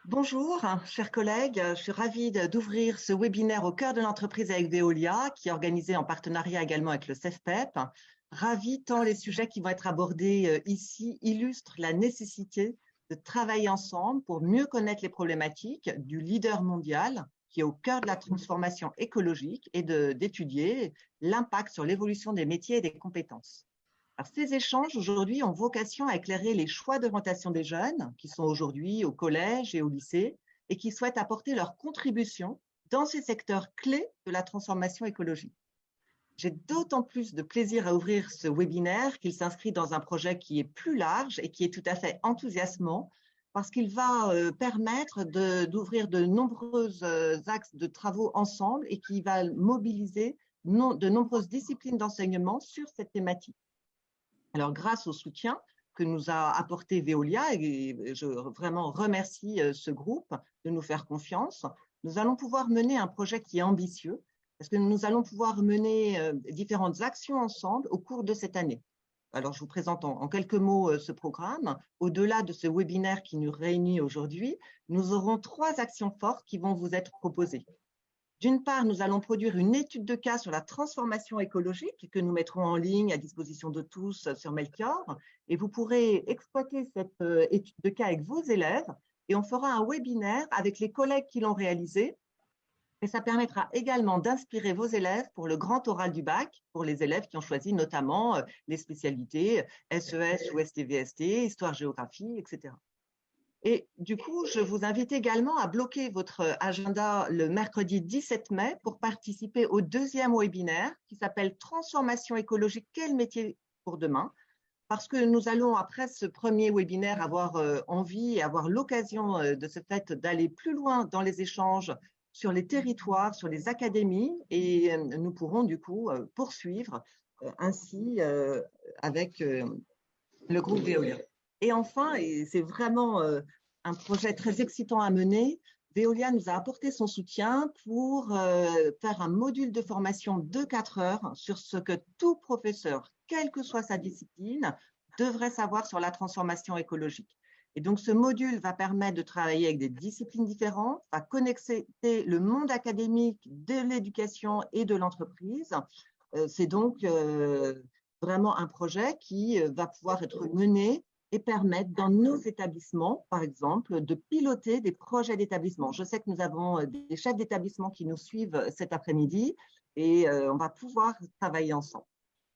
Bonjour, chers collègues. Je suis ravie d'ouvrir ce webinaire au cœur de l'entreprise avec Veolia, qui est organisé en partenariat également avec le CEFPEP. Ravie tant les sujets qui vont être abordés ici illustrent la nécessité de travailler ensemble pour mieux connaître les problématiques du leader mondial qui est au cœur de la transformation écologique et d'étudier l'impact sur l'évolution des métiers et des compétences. Alors, ces échanges aujourd'hui ont vocation à éclairer les choix d'orientation des jeunes qui sont aujourd'hui au collège et au lycée et qui souhaitent apporter leur contribution dans ces secteurs clés de la transformation écologique. J'ai d'autant plus de plaisir à ouvrir ce webinaire qu'il s'inscrit dans un projet qui est plus large et qui est tout à fait enthousiasmant parce qu'il va permettre d'ouvrir de nombreux axes de travaux ensemble et qui va mobiliser de nombreuses disciplines d'enseignement sur cette thématique. Alors, grâce au soutien que nous a apporté Veolia, et je vraiment remercie ce groupe de nous faire confiance, nous allons pouvoir mener un projet qui est ambitieux, parce que nous allons pouvoir mener différentes actions ensemble au cours de cette année. Alors, je vous présente en quelques mots ce programme. Au-delà de ce webinaire qui nous réunit aujourd'hui, nous aurons 3 actions fortes qui vont vous être proposées. D'une part, nous allons produire une étude de cas sur la transformation écologique que nous mettrons en ligne à disposition de tous sur Melchior. Et vous pourrez exploiter cette étude de cas avec vos élèves. Et on fera un webinaire avec les collègues qui l'ont réalisé. Et ça permettra également d'inspirer vos élèves pour le grand oral du bac, pour les élèves qui ont choisi notamment les spécialités SES ou STVST, histoire-géographie, etc. Et du coup, je vous invite également à bloquer votre agenda le mercredi 17 mai pour participer au 2e webinaire qui s'appelle « Transformation écologique, quel métier pour demain ?» Parce que nous allons, après ce premier webinaire, avoir envie et avoir l'occasion de ce fait d'aller plus loin dans les échanges sur les territoires, sur les académies, et nous pourrons du coup poursuivre ainsi avec le groupe Veolia. Et enfin, et c'est vraiment un projet très excitant à mener, Veolia nous a apporté son soutien pour faire un module de formation de 4 heures sur ce que tout professeur, quelle que soit sa discipline, devrait savoir sur la transformation écologique. Et donc, ce module va permettre de travailler avec des disciplines différentes, va connecter le monde académique de l'éducation et de l'entreprise. C'est donc vraiment un projet qui va pouvoir être mené et permettre dans nos établissements, par exemple, de piloter des projets d'établissement. Je sais que nous avons des chefs d'établissement qui nous suivent cet après-midi et on va pouvoir travailler ensemble.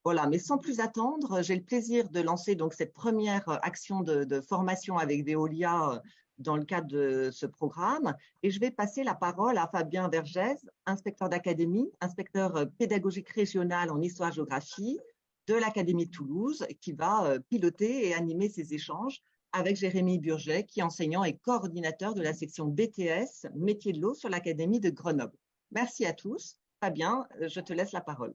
Voilà, mais sans plus attendre, j'ai le plaisir de lancer donc cette première action de formation avec Veolia dans le cadre de ce programme. Et je vais passer la parole à Fabien Vergès, inspecteur d'académie, inspecteur pédagogique régional en histoire-géographie de l'Académie de Toulouse, qui va piloter et animer ces échanges avec Jérémy Burget, qui est enseignant et coordinateur de la section BTS, métier de l'eau sur l'Académie de Grenoble. Merci à tous. Fabien, je te laisse la parole.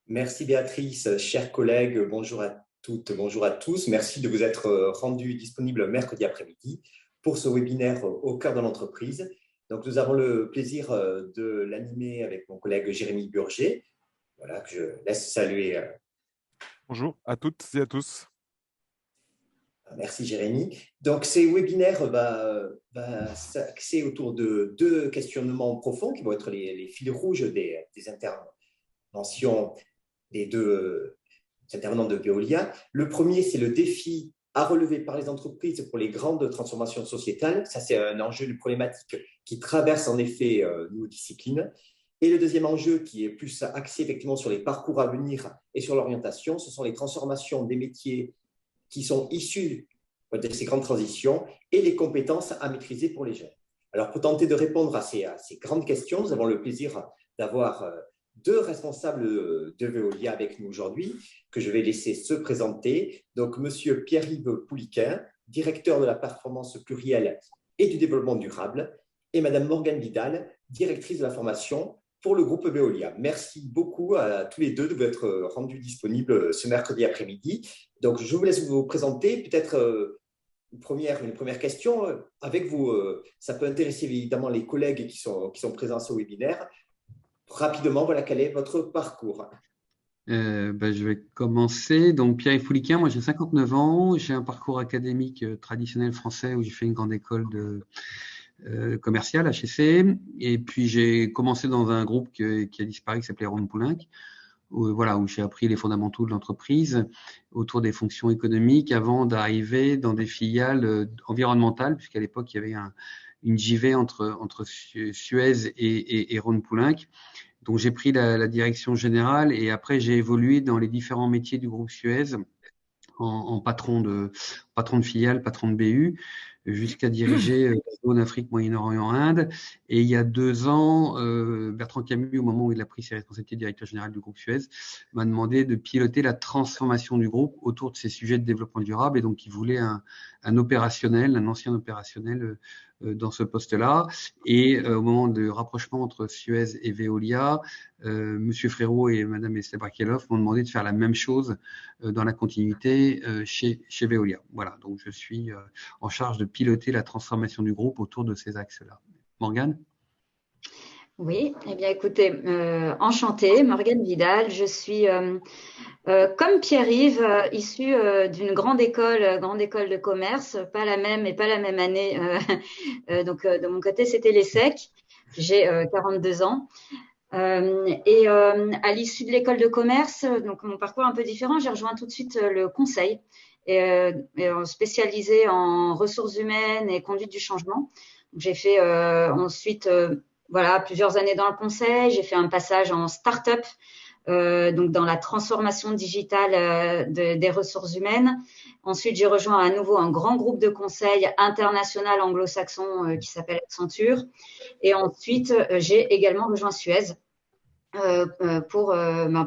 Merci Béatrice, chers collègues, bonjour à toutes, bonjour à tous. Merci de vous être rendus disponibles mercredi après-midi pour ce webinaire au cœur de l'entreprise. Donc, nous avons le plaisir de l'animer avec mon collègue Jérémy Burget, voilà, que je laisse saluer. Bonjour à toutes et à tous. Merci Jérémy. Donc, ces webinaires s'axer autour de 2 questionnements profonds qui vont être les fils rouges des interventions des 2 intervenants de Veolia. Le premier, c'est le défi à relever par les entreprises pour les grandes transformations sociétales. Ça, c'est un enjeu, une problématique qui traverse en effet nos disciplines. Et le deuxième enjeu, qui est plus axé effectivement sur les parcours à venir et sur l'orientation, ce sont les transformations des métiers qui sont issus de ces grandes transitions et les compétences à maîtriser pour les jeunes. Alors, pour tenter de répondre à ces grandes questions, nous avons le plaisir d'avoir 2 responsables de Veolia avec nous aujourd'hui, que je vais laisser se présenter. Donc, Monsieur Pierre-Yves Pouliquin, directeur de la performance plurielle et du développement durable, et Madame Morgane Vidal, directrice de la formation pour le groupe Veolia. Merci beaucoup à tous les 2 de vous être rendus disponibles ce mercredi après-midi. Donc, je vous laisse vous présenter. Peut-être une première question avec vous. Ça peut intéresser évidemment les collègues qui sont présents à ce webinaire. Rapidement, voilà, quel est votre parcours? Je vais commencer. Donc, Pierre-Yves Pouliquin, moi j'ai 59 ans, j'ai un parcours académique traditionnel français où j'ai fait une grande école commercial, HEC. Et puis, j'ai commencé dans un groupe qui a disparu, qui s'appelait Ron Poulenc, où j'ai appris les fondamentaux de l'entreprise autour des fonctions économiques avant d'arriver dans des filiales environnementales, puisqu'à l'époque, il y avait une JV entre Suez et Ron Poulenc. Donc, j'ai pris la direction générale et après, j'ai évolué dans les différents métiers du groupe Suez en patron de filiale, patron de BU, jusqu'à diriger la zone Afrique, Moyen-Orient, Inde. Et il y a 2 ans, Bertrand Camus, au moment où il a pris ses responsabilités de directeur général du groupe Suez, m'a demandé de piloter la transformation du groupe autour de ces sujets de développement durable. Et donc, il voulait un ancien opérationnel dans ce poste-là. Et au moment du rapprochement entre Suez et Veolia, Monsieur Frérot et Madame Estelle Brachieloff m'ont demandé de faire la même chose dans la continuité chez Veolia. Voilà, donc je suis en charge de piloter la transformation du groupe autour de ces axes-là. Morgane ? Oui, eh bien écoutez, enchantée, Morgane Vidal. Je suis comme Pierre-Yves, issue d'une grande école de commerce, pas la même année. Donc de mon côté, c'était l'ESSEC. J'ai 42 ans. Et à l'issue de l'école de commerce, donc mon parcours est un peu différent, j'ai rejoint tout de suite le conseil et spécialisé en ressources humaines et conduite du changement. Donc, j'ai fait ensuite plusieurs années dans le conseil. J'ai fait un passage en start-up, donc dans la transformation digitale des ressources humaines. Ensuite, j'ai rejoint à nouveau un grand groupe de conseil international anglo-saxon qui s'appelle Accenture. Et ensuite, j'ai également rejoint Suez pour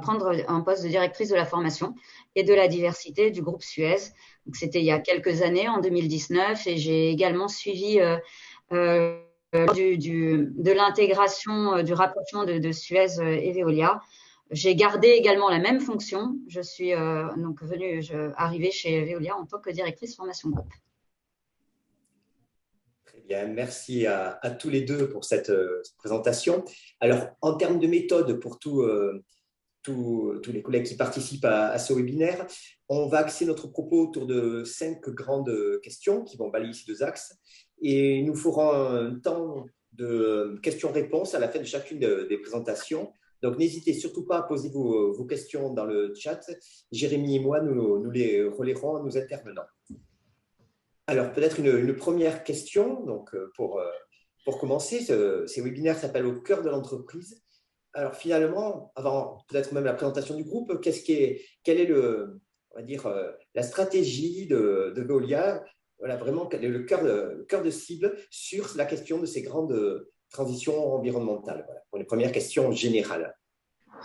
prendre un poste de directrice de la formation et de la diversité du groupe Suez. Donc, c'était il y a quelques années, en 2019, et j'ai également suivi de l'intégration, du rapprochement de Suez et Veolia. J'ai gardé également la même fonction. Je suis arrivée chez Veolia en tant que directrice formation groupe. Très bien, merci à tous les deux pour cette présentation. Alors, en termes de méthode pour tous les collègues qui participent à ce webinaire, on va axer notre propos autour de 5 grandes questions qui vont balayer ces 2 axes. Et nous ferons un temps de questions-réponses à la fin de chacune des présentations. Donc, n'hésitez surtout pas à poser vos questions dans le chat. Jérémy et moi, nous les relayerons à nos intervenants. Alors, peut-être une première question. Donc, pour commencer, ces webinaires s'appellent Au cœur de l'entreprise. Alors, finalement, avant peut-être même la présentation du groupe, quelle est la stratégie de Veolia? Voilà, vraiment, le cœur de cible sur la question de ces grandes transitions environnementales. Voilà, pour les premières questions générales.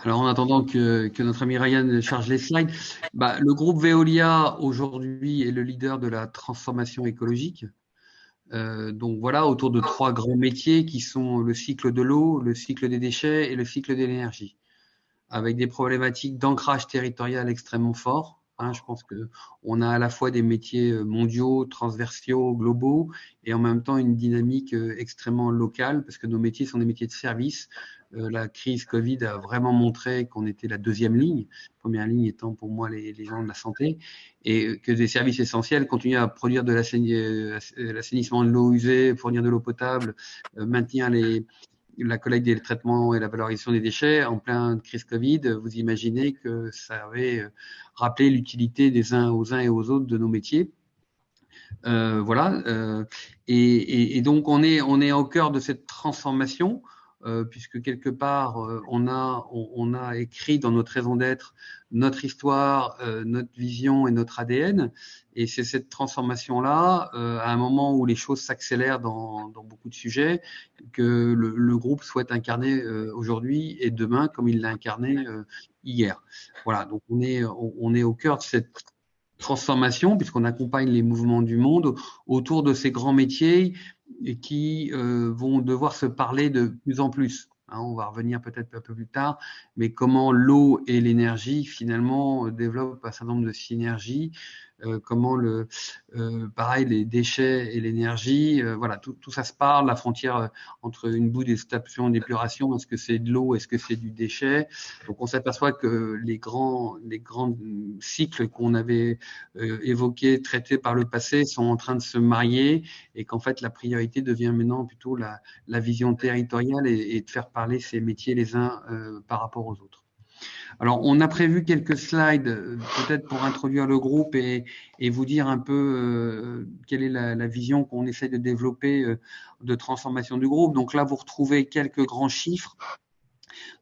Alors, en attendant que notre ami Ryan charge les slides, le groupe Veolia, aujourd'hui, est le leader de la transformation écologique. Donc voilà, autour de 3 grands métiers qui sont le cycle de l'eau, le cycle des déchets et le cycle de l'énergie, avec des problématiques d'ancrage territorial extrêmement forts. Je pense qu'on a à la fois des métiers mondiaux, transversaux, globaux, et en même temps une dynamique extrêmement locale, parce que nos métiers sont des métiers de service. La crise Covid a vraiment montré qu'on était la 2e ligne, première ligne étant pour moi les gens de la santé, et que des services essentiels continuent à produire de l'assainissement de l'eau usée, fournir de l'eau potable, maintenir la collecte des traitements et la valorisation des déchets en pleine crise Covid. Vous imaginez que ça avait rappelé l'utilité des uns aux uns et aux autres de nos métiers. Et donc on est au cœur de cette transformation, puisque quelque part on a écrit dans notre raison d'être notre histoire, notre vision et notre ADN, et c'est cette transformation-là, à un moment où les choses s'accélèrent dans beaucoup de sujets, que le groupe souhaite incarner aujourd'hui et demain comme il l'a incarné hier. Voilà, donc on est au cœur de cette transformation, puisqu'on accompagne les mouvements du monde autour de ces grands métiers et qui vont devoir se parler de plus en plus. On va revenir peut-être un peu plus tard, mais comment l'eau et l'énergie finalement développent un certain nombre de synergies comment pareil, les déchets et l'énergie, voilà, tout ça se parle, la frontière entre une boue des stations d'épuration, est-ce que c'est de l'eau, est-ce que c'est du déchet? Donc on s'aperçoit que les grands cycles qu'on avait évoqués, traités par le passé, sont en train de se marier et qu'en fait la priorité devient maintenant plutôt la vision territoriale et de faire parler ces métiers les uns par rapport aux autres. Alors, on a prévu quelques slides, peut-être pour introduire le groupe et vous dire un peu quelle est la vision qu'on essaie de développer de transformation du groupe. Donc là, vous retrouvez quelques grands chiffres.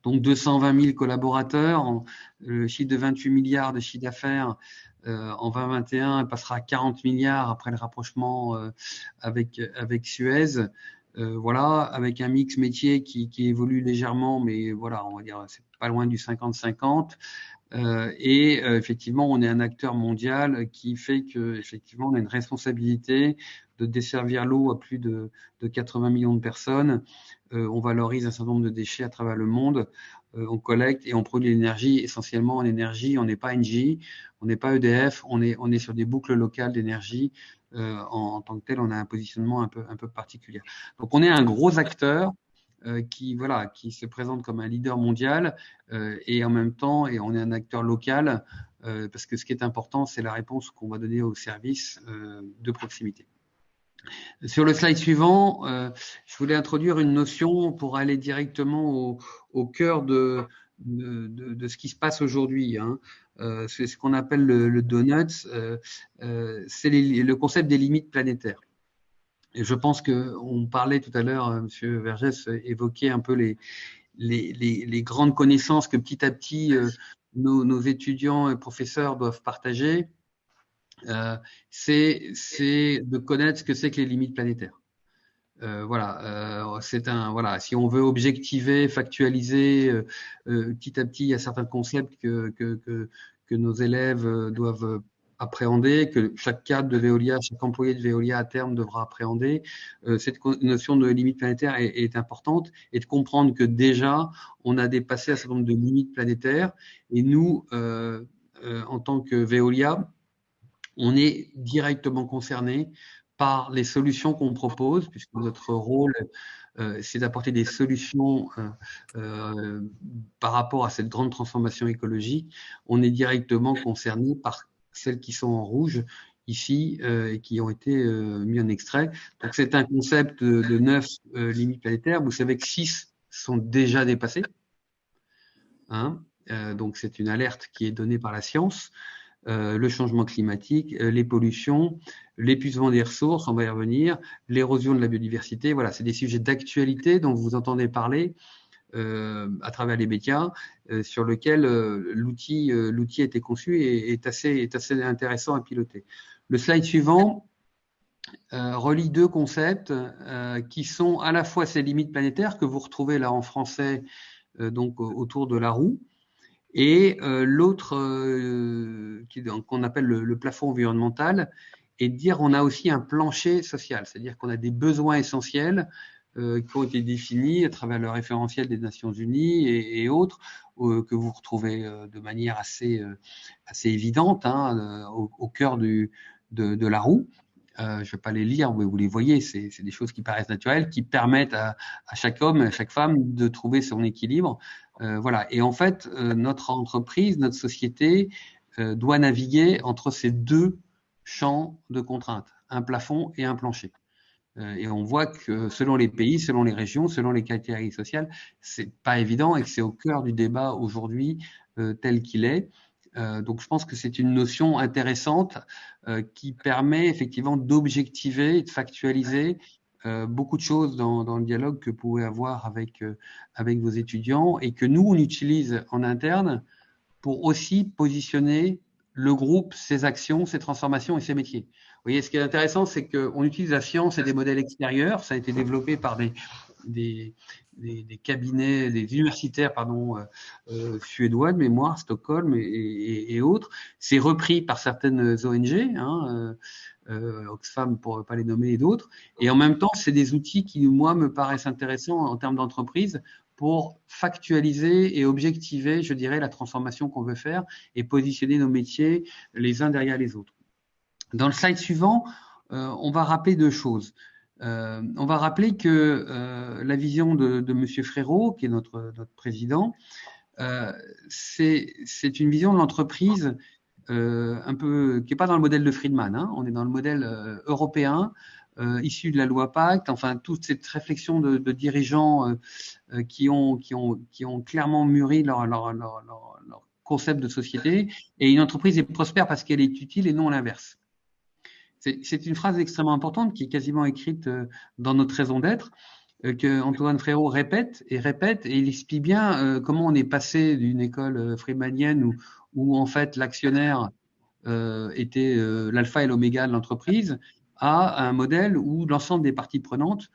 Donc, 220 000 collaborateurs, le chiffre de 28 milliards de chiffre d'affaires en 2021 passera à 40 milliards après le rapprochement avec Suez. Voilà, avec un mix métier qui évolue légèrement, mais voilà, on va dire c'est pas loin du 50-50. Effectivement, on est un acteur mondial qui fait que effectivement, on a une responsabilité de desservir l'eau à plus de 80 millions de personnes. On valorise un certain nombre de déchets à travers le monde. On collecte et on produit de l'énergie, essentiellement en énergie. On n'est pas Engie, on n'est pas EDF, on est sur des boucles locales d'énergie. En tant que tel, on a un positionnement un peu particulier. Donc, on est un gros acteur qui se présente comme un leader mondial et en même temps, et on est un acteur local parce que ce qui est important, c'est la réponse qu'on va donner aux services de proximité. Sur le slide suivant, je voulais introduire une notion pour aller directement au cœur de ce qui se passe aujourd'hui. C'est ce qu'on appelle le donut, c'est le concept des limites planétaires. Et je pense qu'on parlait tout à l'heure, M. Vergès évoquait un peu les grandes connaissances que petit à petit nos étudiants et professeurs doivent partager. C'est de connaître ce que c'est que les limites planétaires. Si on veut objectiver, factualiser, petit à petit, il y a certains concepts que nos élèves doivent appréhender, que chaque cadre de Veolia, chaque employé de Veolia à terme devra appréhender. Cette notion de limite planétaire est importante et de comprendre que déjà, on a dépassé un certain nombre de limites planétaires et nous, en tant que Veolia, on est directement concerné par les solutions qu'on propose, puisque notre rôle, c'est d'apporter des solutions par rapport à cette grande transformation écologique. On est directement concerné par celles qui sont en rouge ici et qui ont été mis en extrait. Donc, c'est un concept de 9 limites planétaires. Vous savez que 6 sont déjà dépassées. Donc, c'est une alerte qui est donnée par la science. Le changement climatique, les pollutions, l'épuisement des ressources, on va y revenir, l'érosion de la biodiversité. Voilà, c'est des sujets d'actualité dont vous entendez parler à travers les médias, sur lequel l'outil a été conçu et est assez intéressant à piloter. Le slide suivant relie deux concepts qui sont à la fois ces limites planétaires que vous retrouvez là en français, donc autour de la roue, et l'autre qu'on appelle le plafond environnemental, et de dire on a aussi un plancher social, c'est-à-dire qu'on a des besoins essentiels qui ont été définis à travers le référentiel des Nations Unies et autres, que vous retrouvez de manière assez évidente au cœur de la roue. Je ne vais pas les lire, vous les voyez, c'est des choses qui paraissent naturelles, qui permettent à chaque homme, à chaque femme de trouver son équilibre. Voilà. Et en fait, notre entreprise, notre société doit naviguer entre ces deux champs de contraintes, un plafond et un plancher. Et on voit que selon les pays, selon les régions, selon les catégories sociales, c'est pas évident et que c'est au cœur du débat aujourd'hui tel qu'il est. Donc, je pense que c'est une notion intéressante qui permet effectivement d'objectiver et de factualiser beaucoup de choses dans le dialogue que vous pouvez avoir avec vos étudiants et que nous, on utilise en interne pour aussi positionner le groupe, ses actions, ses transformations et ses métiers. Vous voyez, ce qui est intéressant, c'est qu'on utilise la science et des modèles extérieurs. Ça a été développé par des cabinets, des universitaires, suédois de mémoire, Stockholm et autres. C'est repris par certaines ONG, Oxfam pour ne pas les nommer et d'autres. Et en même temps, c'est des outils qui, moi, me paraissent intéressants en termes d'entreprise pour factualiser et objectiver, je dirais, la transformation qu'on veut faire et positionner nos métiers les uns derrière les autres. Dans le slide suivant, on va rappeler deux choses. On va rappeler que la vision de M. Frérot, qui est notre président, c'est une vision de l'entreprise un peu qui n'est pas dans le modèle de Friedman. Hein. On est dans le modèle européen, issu de la loi Pacte. Enfin, toute cette réflexion de dirigeants qui ont clairement mûri leur concept de société. Et une entreprise est prospère parce qu'elle est utile et non l'inverse. C'est une phrase extrêmement importante qui est quasiment écrite dans notre raison d'être, que Antoine Frérot répète, et il explique bien comment on est passé d'une école friedmanienne où en fait l'actionnaire était l'alpha et l'oméga de l'entreprise à un modèle où l'ensemble des parties prenantes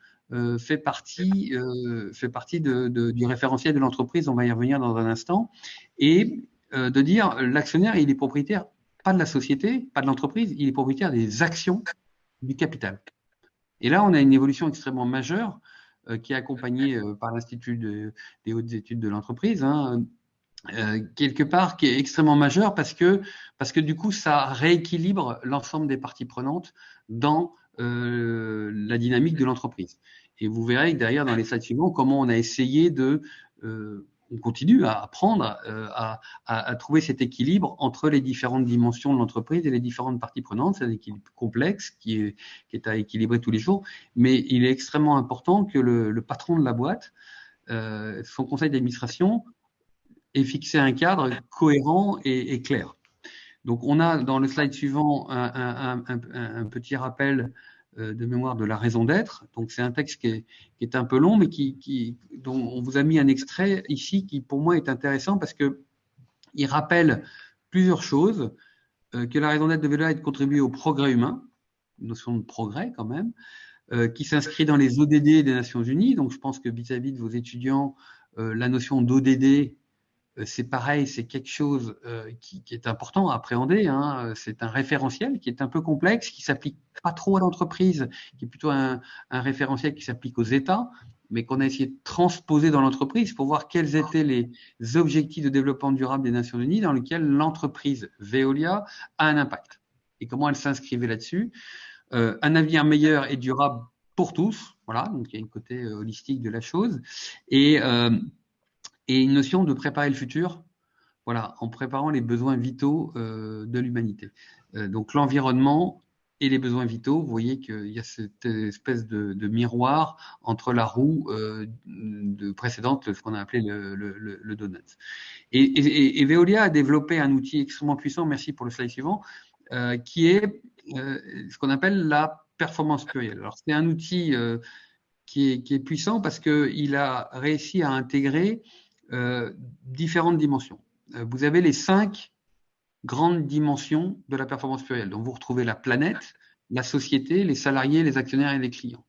fait partie du référentiel de l'entreprise. On va y revenir dans un instant, et de dire l'actionnaire il est propriétaire pas de la société, pas de l'entreprise, il est propriétaire des actions du capital. Et là, on a une évolution extrêmement majeure qui est accompagnée par l'Institut des hautes études de l'entreprise, hein, quelque part qui est extrêmement majeure parce que du coup, ça rééquilibre l'ensemble des parties prenantes dans la dynamique de l'entreprise. Et vous verrez que derrière, dans les slides suivants, comment on a essayé on continue à apprendre à trouver cet équilibre entre les différentes dimensions de l'entreprise et les différentes parties prenantes. C'est un équilibre complexe qui est à équilibrer tous les jours, mais il est extrêmement important que le patron de la boîte, son conseil d'administration, ait fixé un cadre cohérent et clair. Donc, on a dans le slide suivant un petit rappel de mémoire de la raison d'être. Donc, c'est un texte qui est un peu long, mais dont on vous a mis un extrait ici qui, pour moi, est intéressant parce que il rappelle plusieurs choses, que la raison d'être de Veolia est de contribuer au progrès humain, une notion de progrès quand même, qui s'inscrit dans les ODD des Nations Unies. Donc, je pense que vis-à-vis de vos étudiants, la notion d'ODD, c'est pareil, c'est quelque chose qui est important à appréhender. Hein. C'est un référentiel qui est un peu complexe, qui s'applique pas trop à l'entreprise, qui est plutôt un référentiel qui s'applique aux États, mais qu'on a essayé de transposer dans l'entreprise pour voir quels étaient les objectifs de développement durable des Nations Unies dans lesquels l'entreprise Veolia a un impact et comment elle s'inscrivait là-dessus. Un avenir meilleur et durable pour tous, voilà, donc il y a une côté holistique de la chose, et une notion de préparer le futur, voilà, en préparant les besoins vitaux de l'humanité. Donc l'environnement et les besoins vitaux, vous voyez qu'il y a cette espèce de miroir entre la roue précédente, ce qu'on a appelé le donut. Et Veolia a développé un outil extrêmement puissant, merci pour le slide suivant, qui est ce qu'on appelle la performance plurielle. Alors c'est un outil qui est puissant parce qu'il a réussi à intégrer différentes dimensions. Vous avez les 5 grandes dimensions de la performance plurielle. Donc, vous retrouvez la planète, la société, les salariés, les actionnaires et les clients.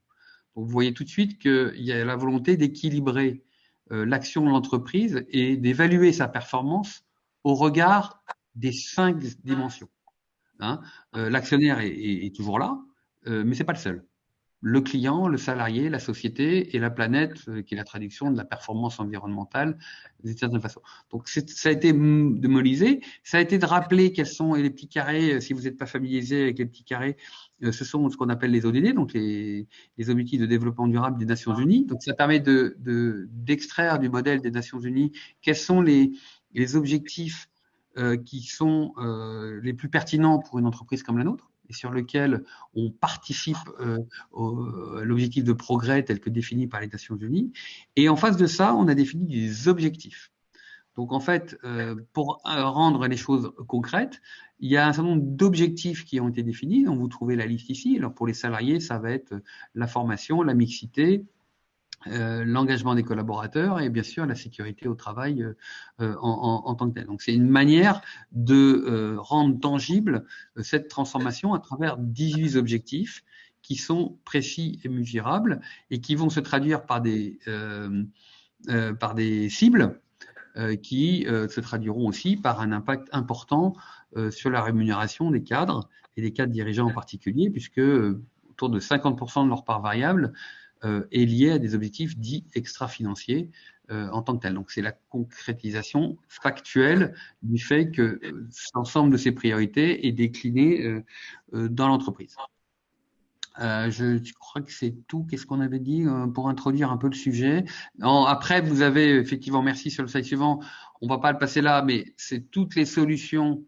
Donc, vous voyez tout de suite qu'il y a la volonté d'équilibrer l'action de l'entreprise et d'évaluer sa performance au regard des 5 dimensions. Hein, l'actionnaire est toujours là, mais c'est pas le seul. Le client, le salarié, la société et la planète, qui est la traduction de la performance environnementale d'une certaine façon. Donc, ça a été de modéliser, ça a été de rappeler quels sont les petits carrés, si vous n'êtes pas familiarisé avec les petits carrés, ce sont ce qu'on appelle les ODD, donc les objectifs de développement durable des Nations Unies. Donc, ça permet d'extraire du modèle des Nations Unies quels sont les objectifs qui sont les plus pertinents pour une entreprise comme la nôtre, et sur lequel on participe à l'objectif de progrès tel que défini par les Nations Unies. Et en face de ça, on a défini des objectifs. Donc en fait, pour rendre les choses concrètes, il y a un certain nombre d'objectifs qui ont été définis. Donc vous trouvez la liste ici. Alors pour les salariés, ça va être la formation, la mixité, l'engagement des collaborateurs et bien sûr la sécurité au travail en tant que tel. Donc c'est une manière de rendre tangible cette transformation à travers 18 objectifs qui sont précis et mesurables et qui vont se traduire par des cibles qui se traduiront aussi par un impact important sur la rémunération des cadres et des cadres dirigeants en particulier, puisque autour de 50% de leur part variable est lié à des objectifs dits extra-financiers en tant que tel. Donc, c'est la concrétisation factuelle du fait que l'ensemble de ces priorités est décliné dans l'entreprise. Je crois que c'est tout. Qu'est-ce qu'on avait dit pour introduire un peu le sujet? Non, après, vous avez effectivement, merci sur le slide suivant. On va pas le passer là, mais c'est toutes les solutions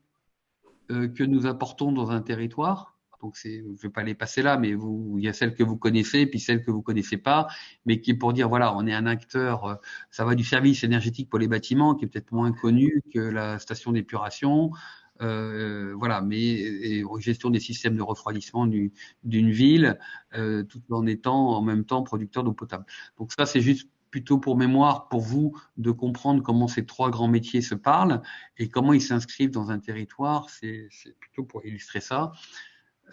que nous apportons dans un territoire. Donc, je ne vais pas les passer là, mais il y a celles que vous connaissez, puis celles que vous connaissez pas, mais qui est pour dire, voilà, on est un acteur, ça va du service énergétique pour les bâtiments, qui est peut-être moins connu que la station d'épuration, voilà, mais gestion des systèmes de refroidissement d'une ville, tout en étant en même temps producteur d'eau potable. Donc ça, c'est juste plutôt pour mémoire, pour vous, de comprendre comment ces trois grands métiers se parlent et comment ils s'inscrivent dans un territoire. C'est plutôt pour illustrer ça.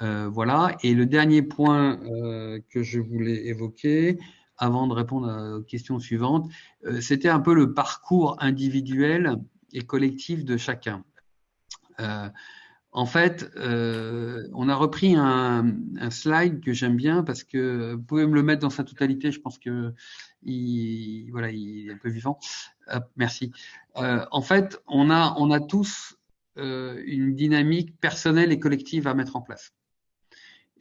Voilà. Et le dernier point que je voulais évoquer, avant de répondre aux questions suivantes, c'était un peu le parcours individuel et collectif de chacun. En fait, on a repris un slide que j'aime bien parce que vous pouvez me le mettre dans sa totalité. Je pense que il est un peu vivant. Merci. En fait, on a tous une dynamique personnelle et collective à mettre en place.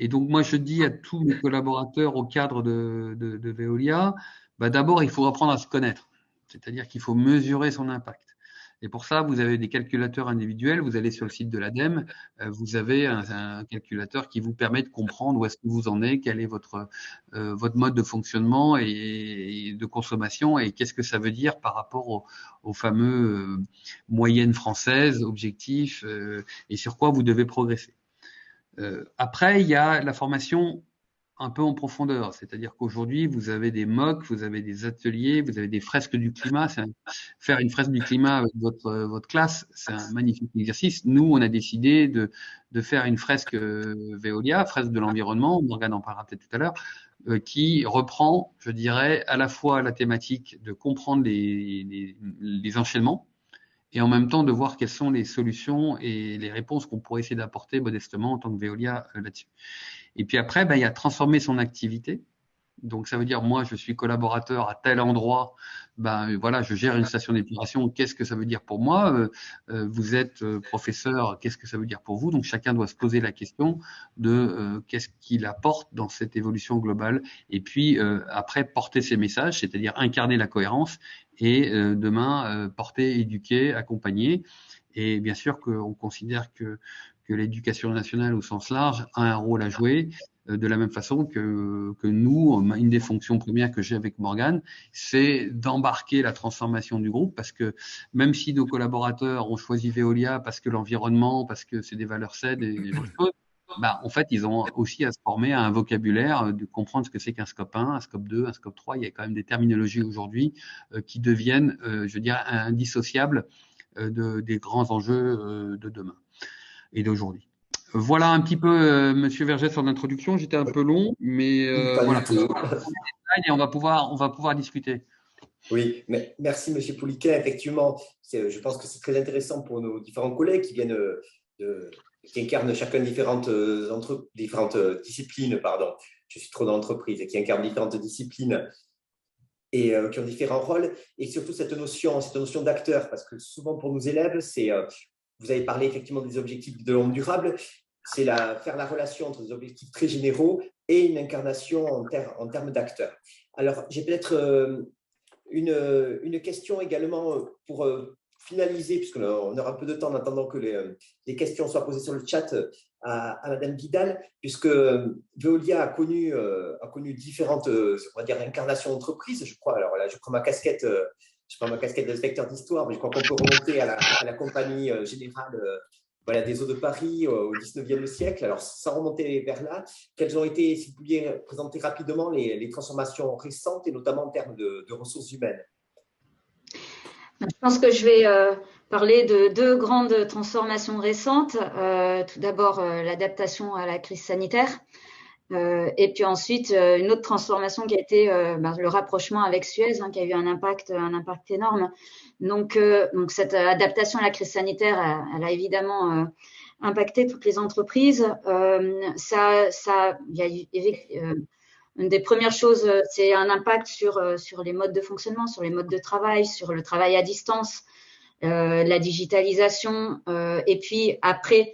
Et donc, moi, je dis à tous mes collaborateurs au cadre de Veolia, d'abord, il faut apprendre à se connaître. C'est-à-dire qu'il faut mesurer son impact. Et pour ça, vous avez des calculateurs individuels. Vous allez sur le site de l'ADEME, vous avez un calculateur qui vous permet de comprendre où est-ce que vous en êtes, quel est votre mode de fonctionnement et de consommation, et qu'est-ce que ça veut dire par rapport aux fameux moyennes françaises, objectifs, et sur quoi vous devez progresser. Après, il y a la formation un peu en profondeur, c'est-à-dire qu'aujourd'hui, vous avez des MOOC, vous avez des ateliers, vous avez des fresques du climat. Faire une fresque du climat avec votre classe, c'est un magnifique exercice. Nous, on a décidé de faire une fresque Veolia, fresque de l'environnement, Morgane en parlera peut-être tout à l'heure, qui reprend, je dirais, à la fois la thématique de comprendre les enchaînements, et en même temps de voir quelles sont les solutions et les réponses qu'on pourrait essayer d'apporter modestement en tant que Veolia là-dessus. Et puis après, il y a transformer son activité. Donc ça veut dire, moi, je suis collaborateur à tel endroit, voilà, je gère une station d'épuration. Qu'est-ce que ça veut dire pour moi? Vous êtes professeur, qu'est-ce que ça veut dire pour vous? Donc chacun doit se poser la question de qu'est-ce qu'il apporte dans cette évolution globale. Et puis après, porter ses messages, c'est-à-dire incarner la cohérence et demain porter, éduquer, accompagner. Et bien sûr qu'on considère que l'éducation nationale au sens large a un rôle à jouer, de la même façon que nous, une des fonctions premières que j'ai avec Morgane, c'est d'embarquer la transformation du groupe, parce que même si nos collaborateurs ont choisi Veolia parce que l'environnement, parce que c'est des valeurs saines et des choses, en fait, ils ont aussi à se former à un vocabulaire, de comprendre ce que c'est qu'un scope 1, un scope 2, un scope 3. Il y a quand même des terminologies aujourd'hui qui deviennent, je dirais, indissociables des grands enjeux de demain et d'aujourd'hui. Voilà un petit peu, Monsieur Vergès, sur l'introduction. J'étais un peu long, mais voilà. Et on va pouvoir discuter. Oui, mais merci Monsieur Pouliquet. Effectivement, je pense que c'est très intéressant pour nos différents collègues qui viennent qui incarnent chacun différentes disciplines, pardon. Je suis trop dans l'entreprise, et qui incarnent différentes disciplines et qui ont différents rôles, et surtout cette notion d'acteur, parce que souvent pour nos élèves, vous avez parlé effectivement des objectifs de développement durable, c'est faire la relation entre des objectifs très généraux et une incarnation en termes d'acteurs. Alors, j'ai peut-être une question également pour finaliser, puisqu'on aura un peu de temps en attendant que les questions soient posées sur le chat à Madame Vidal, puisque Veolia a connu différentes, on va dire, incarnations d'entreprise, je crois. Alors là, je prends ma casquette d'inspecteur d'histoire, mais je crois qu'on peut remonter à la compagnie générale des eaux de Paris au 19e siècle. Alors, sans remonter vers là, quelles ont été, si vous pouviez présenter rapidement les transformations récentes, et notamment en termes de ressources humaines? Je pense que je vais parler de deux grandes transformations récentes. Tout d'abord, l'adaptation à la crise sanitaire. Et puis ensuite, une autre transformation qui a été le rapprochement avec Suez, qui a eu un impact énorme. Donc cette adaptation à la crise sanitaire, elle a évidemment impacté toutes les entreprises. Il y a eu Une des premières choses, c'est un impact sur les modes de fonctionnement, sur les modes de travail, sur le travail à distance, la digitalisation. Et puis après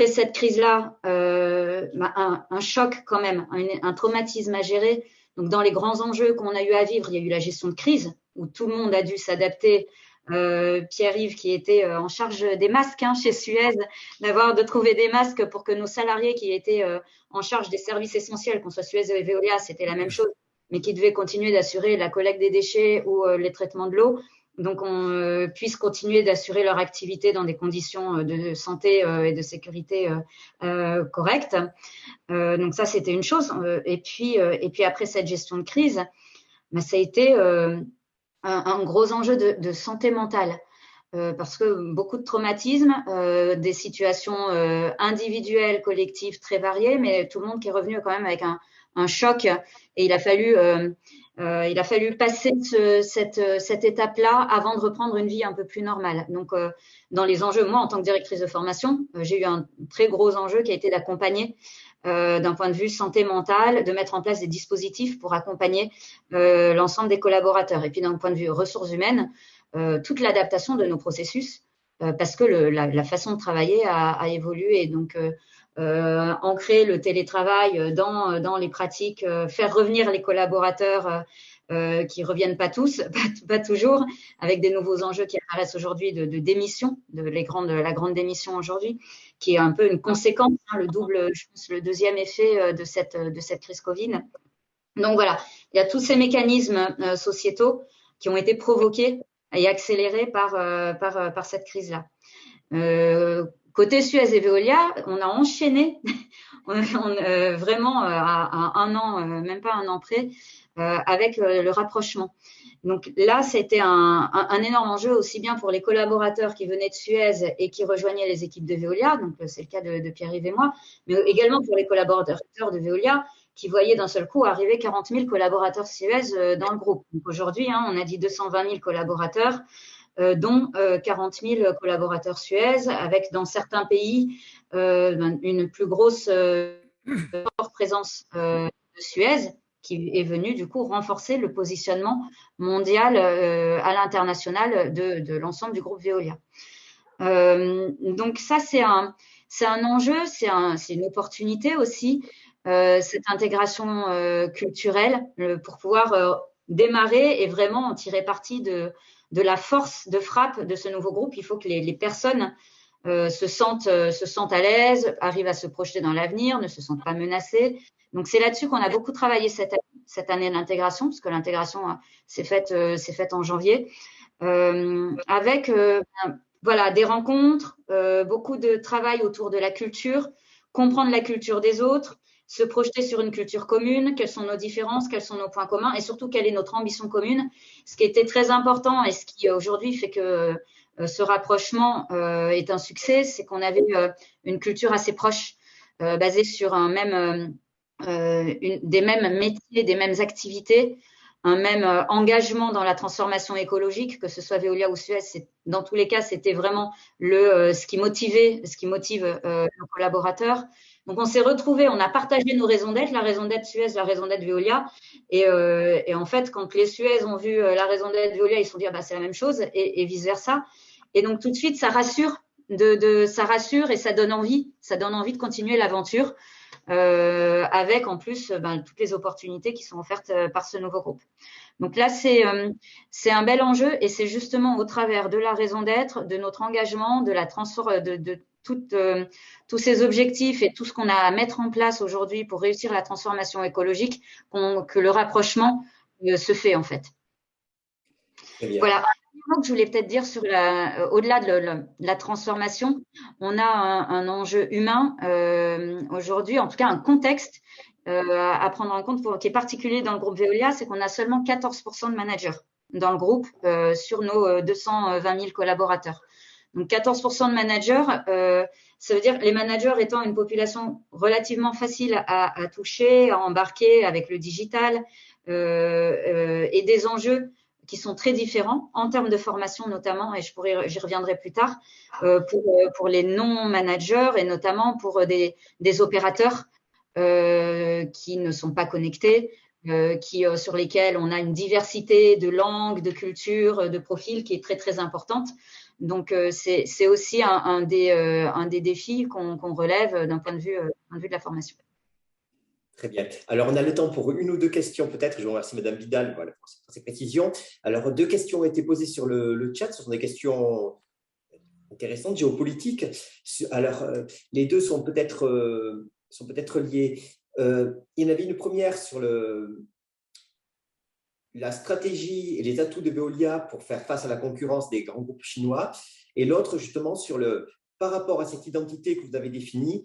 cette crise-là, un choc quand même, un traumatisme à gérer. Donc dans les grands enjeux qu'on a eu à vivre, il y a eu la gestion de crise, où tout le monde a dû s'adapter. Pierre-Yves, qui était en charge des masques chez Suez, de trouver des masques pour que nos salariés qui étaient en charge des services essentiels, qu'on soit Suez et Veolia, c'était la même chose, mais qui devaient continuer d'assurer la collecte des déchets ou les traitements de l'eau. Donc, on puisse continuer d'assurer leur activité dans des conditions de santé et de sécurité correctes. Donc, ça, c'était une chose. Et puis après cette gestion de crise, ça a été un gros enjeu de santé mentale. Parce que beaucoup de traumatismes, des situations individuelles, collectives très variées, mais tout le monde qui est revenu quand même avec un choc. Et il a fallu passer cette étape-là avant de reprendre une vie un peu plus normale. Donc, dans les enjeux, moi, en tant que directrice de formation, j'ai eu un très gros enjeu qui a été d'accompagner d'un point de vue santé mentale, de mettre en place des dispositifs pour accompagner l'ensemble des collaborateurs. Et puis, d'un point de vue ressources humaines, toute l'adaptation de nos processus, parce que la façon de travailler a évolué. Donc, ancrer le télétravail dans les pratiques, faire revenir les collaborateurs qui reviennent pas tous, pas toujours, avec des nouveaux enjeux qui apparaissent aujourd'hui de démission, la grande démission aujourd'hui, qui est un peu une conséquence, je pense, le deuxième effet de cette crise Covid. Donc voilà, il y a tous ces mécanismes sociétaux qui ont été provoqués et accélérés par cette crise-là. Côté Suez et Veolia, on a enchaîné vraiment à un an, même pas un an près, avec le rapprochement. Donc là, c'était un énorme enjeu, aussi bien pour les collaborateurs qui venaient de Suez et qui rejoignaient les équipes de Veolia, donc c'est le cas de Pierre-Yves et moi, mais également pour les collaborateurs de Veolia qui voyaient d'un seul coup arriver 40 000 collaborateurs Suez dans le groupe. Donc aujourd'hui, on a dit 220 000 collaborateurs, dont 40 000 collaborateurs Suez, avec dans certains pays une plus grosse présence de Suez, qui est venue du coup renforcer le positionnement mondial à l'international de l'ensemble du groupe Veolia. Donc ça, c'est un enjeu, c'est une opportunité aussi, cette intégration culturelle pour pouvoir démarrer et vraiment en tirer parti de la force de frappe de ce nouveau groupe. Il faut que les personnes se sentent à l'aise, arrivent à se projeter dans l'avenir, ne se sentent pas menacées. Donc, c'est là-dessus qu'on a beaucoup travaillé cette année d'intégration, parce que l'intégration s'est faite en janvier, avec des rencontres, beaucoup de travail autour de la culture, comprendre la culture des autres, se projeter sur une culture commune, quelles sont nos différences, quels sont nos points communs et surtout quelle est notre ambition commune. Ce qui était très important et ce qui aujourd'hui fait que ce rapprochement est un succès, c'est qu'on avait une culture assez proche, basée sur des mêmes métiers, des mêmes activités, un même engagement dans la transformation écologique, que ce soit Veolia ou Suez. Dans tous les cas, c'était vraiment ce qui motive nos collaborateurs. Donc, on s'est retrouvés, on a partagé nos raisons d'être, la raison d'être Suez, la raison d'être Veolia. Et en fait, quand les Suez ont vu la raison d'être Veolia, ils se sont dit, c'est la même chose et vice-versa. Et donc, tout de suite, ça rassure, ça rassure et ça donne envie de continuer l'aventure avec en plus toutes les opportunités qui sont offertes par ce nouveau groupe. Donc là, c'est un bel enjeu et c'est justement au travers de la raison d'être, de notre engagement, de la tous ces objectifs et tout ce qu'on a à mettre en place aujourd'hui pour réussir la transformation écologique que le rapprochement se fait en fait. Voilà. Un mot que je voulais peut-être dire au-delà de la transformation, on a un enjeu humain aujourd'hui, en tout cas un contexte à prendre en compte qui est particulier dans le groupe Veolia, c'est qu'on a seulement 14% de managers dans le groupe sur nos 220 000 collaborateurs. Donc 14% de managers, ça veut dire les managers étant une population relativement facile à toucher, à embarquer avec le digital et des enjeux qui sont très différents en termes de formation notamment, et j'y reviendrai plus tard, pour les non-managers et notamment pour des opérateurs qui ne sont pas connectés, sur lesquels on a une diversité de langues, de cultures, de profils qui est très, très importante. Donc, c'est aussi un des défis qu'on relève d'un point de vue de la formation. Très bien. Alors, on a le temps pour une ou deux questions peut-être. Je vous remercie Madame Vidal voilà, pour ces précisions. Alors, 2 questions ont été posées sur le chat. Ce sont des questions intéressantes, géopolitiques. Alors, les deux sont peut-être liées. Il y en avait une première sur la stratégie et les atouts de Veolia pour faire face à la concurrence des grands groupes chinois, et l'autre justement par rapport à cette identité que vous avez définie,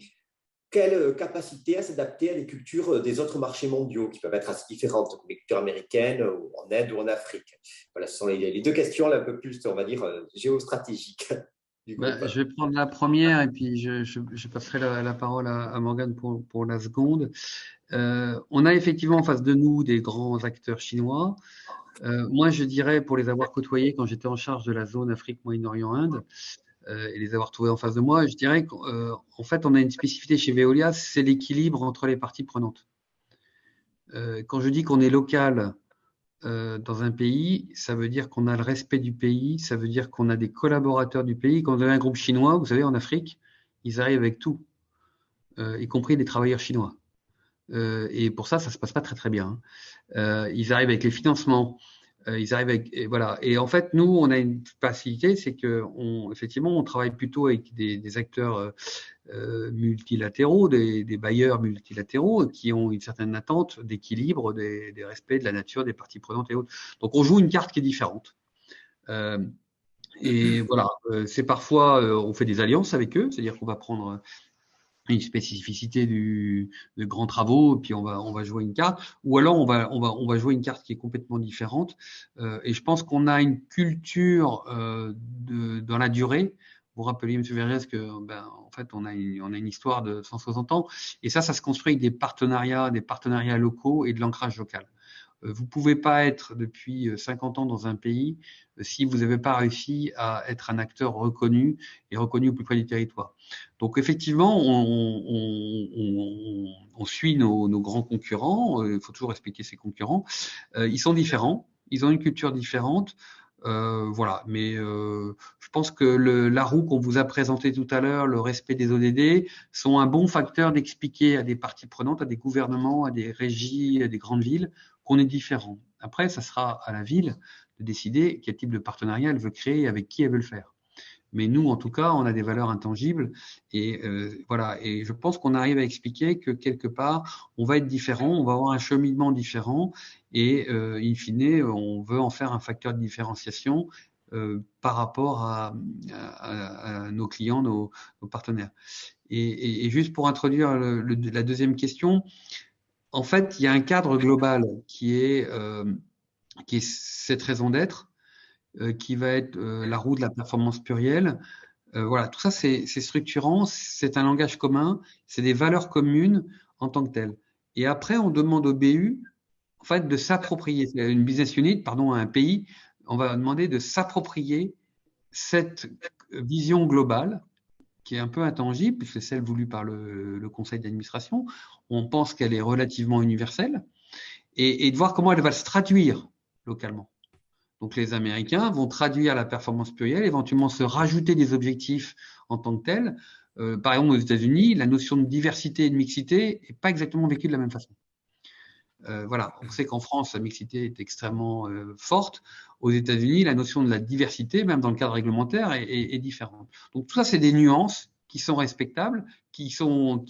quelle capacité à s'adapter à les cultures des autres marchés mondiaux qui peuvent être assez différentes, comme les cultures américaines, ou en Inde ou en Afrique. Voilà, ce sont les 2 questions là, un peu plus, on va dire, géostratégiques. Je vais prendre la première et puis je passerai la parole à Morgane pour la seconde. On a effectivement en face de nous des grands acteurs chinois. Moi, je dirais, pour les avoir côtoyés quand j'étais en charge de la zone Afrique, Moyen-Orient, Inde, et les avoir trouvés en face de moi, je dirais qu'en fait, on a une spécificité chez Veolia, c'est l'équilibre entre les parties prenantes. Quand je dis qu'on est local dans un pays, ça veut dire qu'on a le respect du pays, ça veut dire qu'on a des collaborateurs du pays. Quand vous avez un groupe chinois, vous savez, en Afrique, ils arrivent avec tout, y compris des travailleurs chinois. Et pour ça se passe pas très très bien. Ils arrivent avec les financements, ils arrivent avec voilà. Et en fait, nous, on a une facilité, c'est que effectivement, on travaille plutôt avec des acteurs multilatéraux, des bailleurs multilatéraux qui ont une certaine attente d'équilibre, des respects de la nature, des parties prenantes et autres. Donc, on joue une carte qui est différente. Et voilà, c'est parfois, on fait des alliances avec eux, c'est-à-dire qu'on va prendre une spécificité de grands travaux, puis on va jouer une carte, ou alors on va jouer une carte qui est complètement différente. Et je pense qu'on a une culture dans la durée. Vous rappelez, M. Vergès, que en fait, on a une histoire de 160 ans, et ça se construit avec des partenariats locaux et de l'ancrage local. Vous pouvez pas être depuis 50 ans dans un pays si vous n'avez pas réussi à être un acteur reconnu au plus près du territoire. Donc effectivement, on suit nos grands concurrents. Il faut toujours respecter ses concurrents. Ils sont différents. Ils ont une culture différente. Voilà, mais je pense que la roue qu'on vous a présentée tout à l'heure, le respect des ODD, sont un bon facteur d'expliquer à des parties prenantes, à des gouvernements, à des régies, à des grandes villes, qu'on est différent. Après, ça sera à la ville de décider quel type de partenariat elle veut créer et avec qui elle veut le faire. Mais nous, en tout cas, on a des valeurs intangibles et voilà. Et je pense qu'on arrive à expliquer que quelque part, on va être différent, on va avoir un cheminement différent et in fine, on veut en faire un facteur de différenciation par rapport à nos clients, nos partenaires. Et juste pour introduire la deuxième question, en fait, il y a un cadre global qui est cette raison d'être. Qui va être la roue de la performance plurielle. Voilà, tout ça, c'est structurant, c'est un langage commun, c'est des valeurs communes en tant que telles. Et après, on demande au BU, en fait, de s'approprier, une business unit, pardon, à un pays, on va demander de s'approprier cette vision globale qui est un peu intangible, puisque c'est celle voulue par le conseil d'administration. On pense qu'elle est relativement universelle, et de voir comment elle va se traduire localement. Donc, les Américains vont traduire la performance plurielle, éventuellement se rajouter des objectifs en tant que tels. Par exemple, aux États-Unis, la notion de diversité et de mixité n'est pas exactement vécue de la même façon. Voilà, on sait qu'en France, la mixité est extrêmement forte. Aux États-Unis, la notion de la diversité, même dans le cadre réglementaire, est différente. Donc, tout ça, c'est des nuances qui sont respectables, qui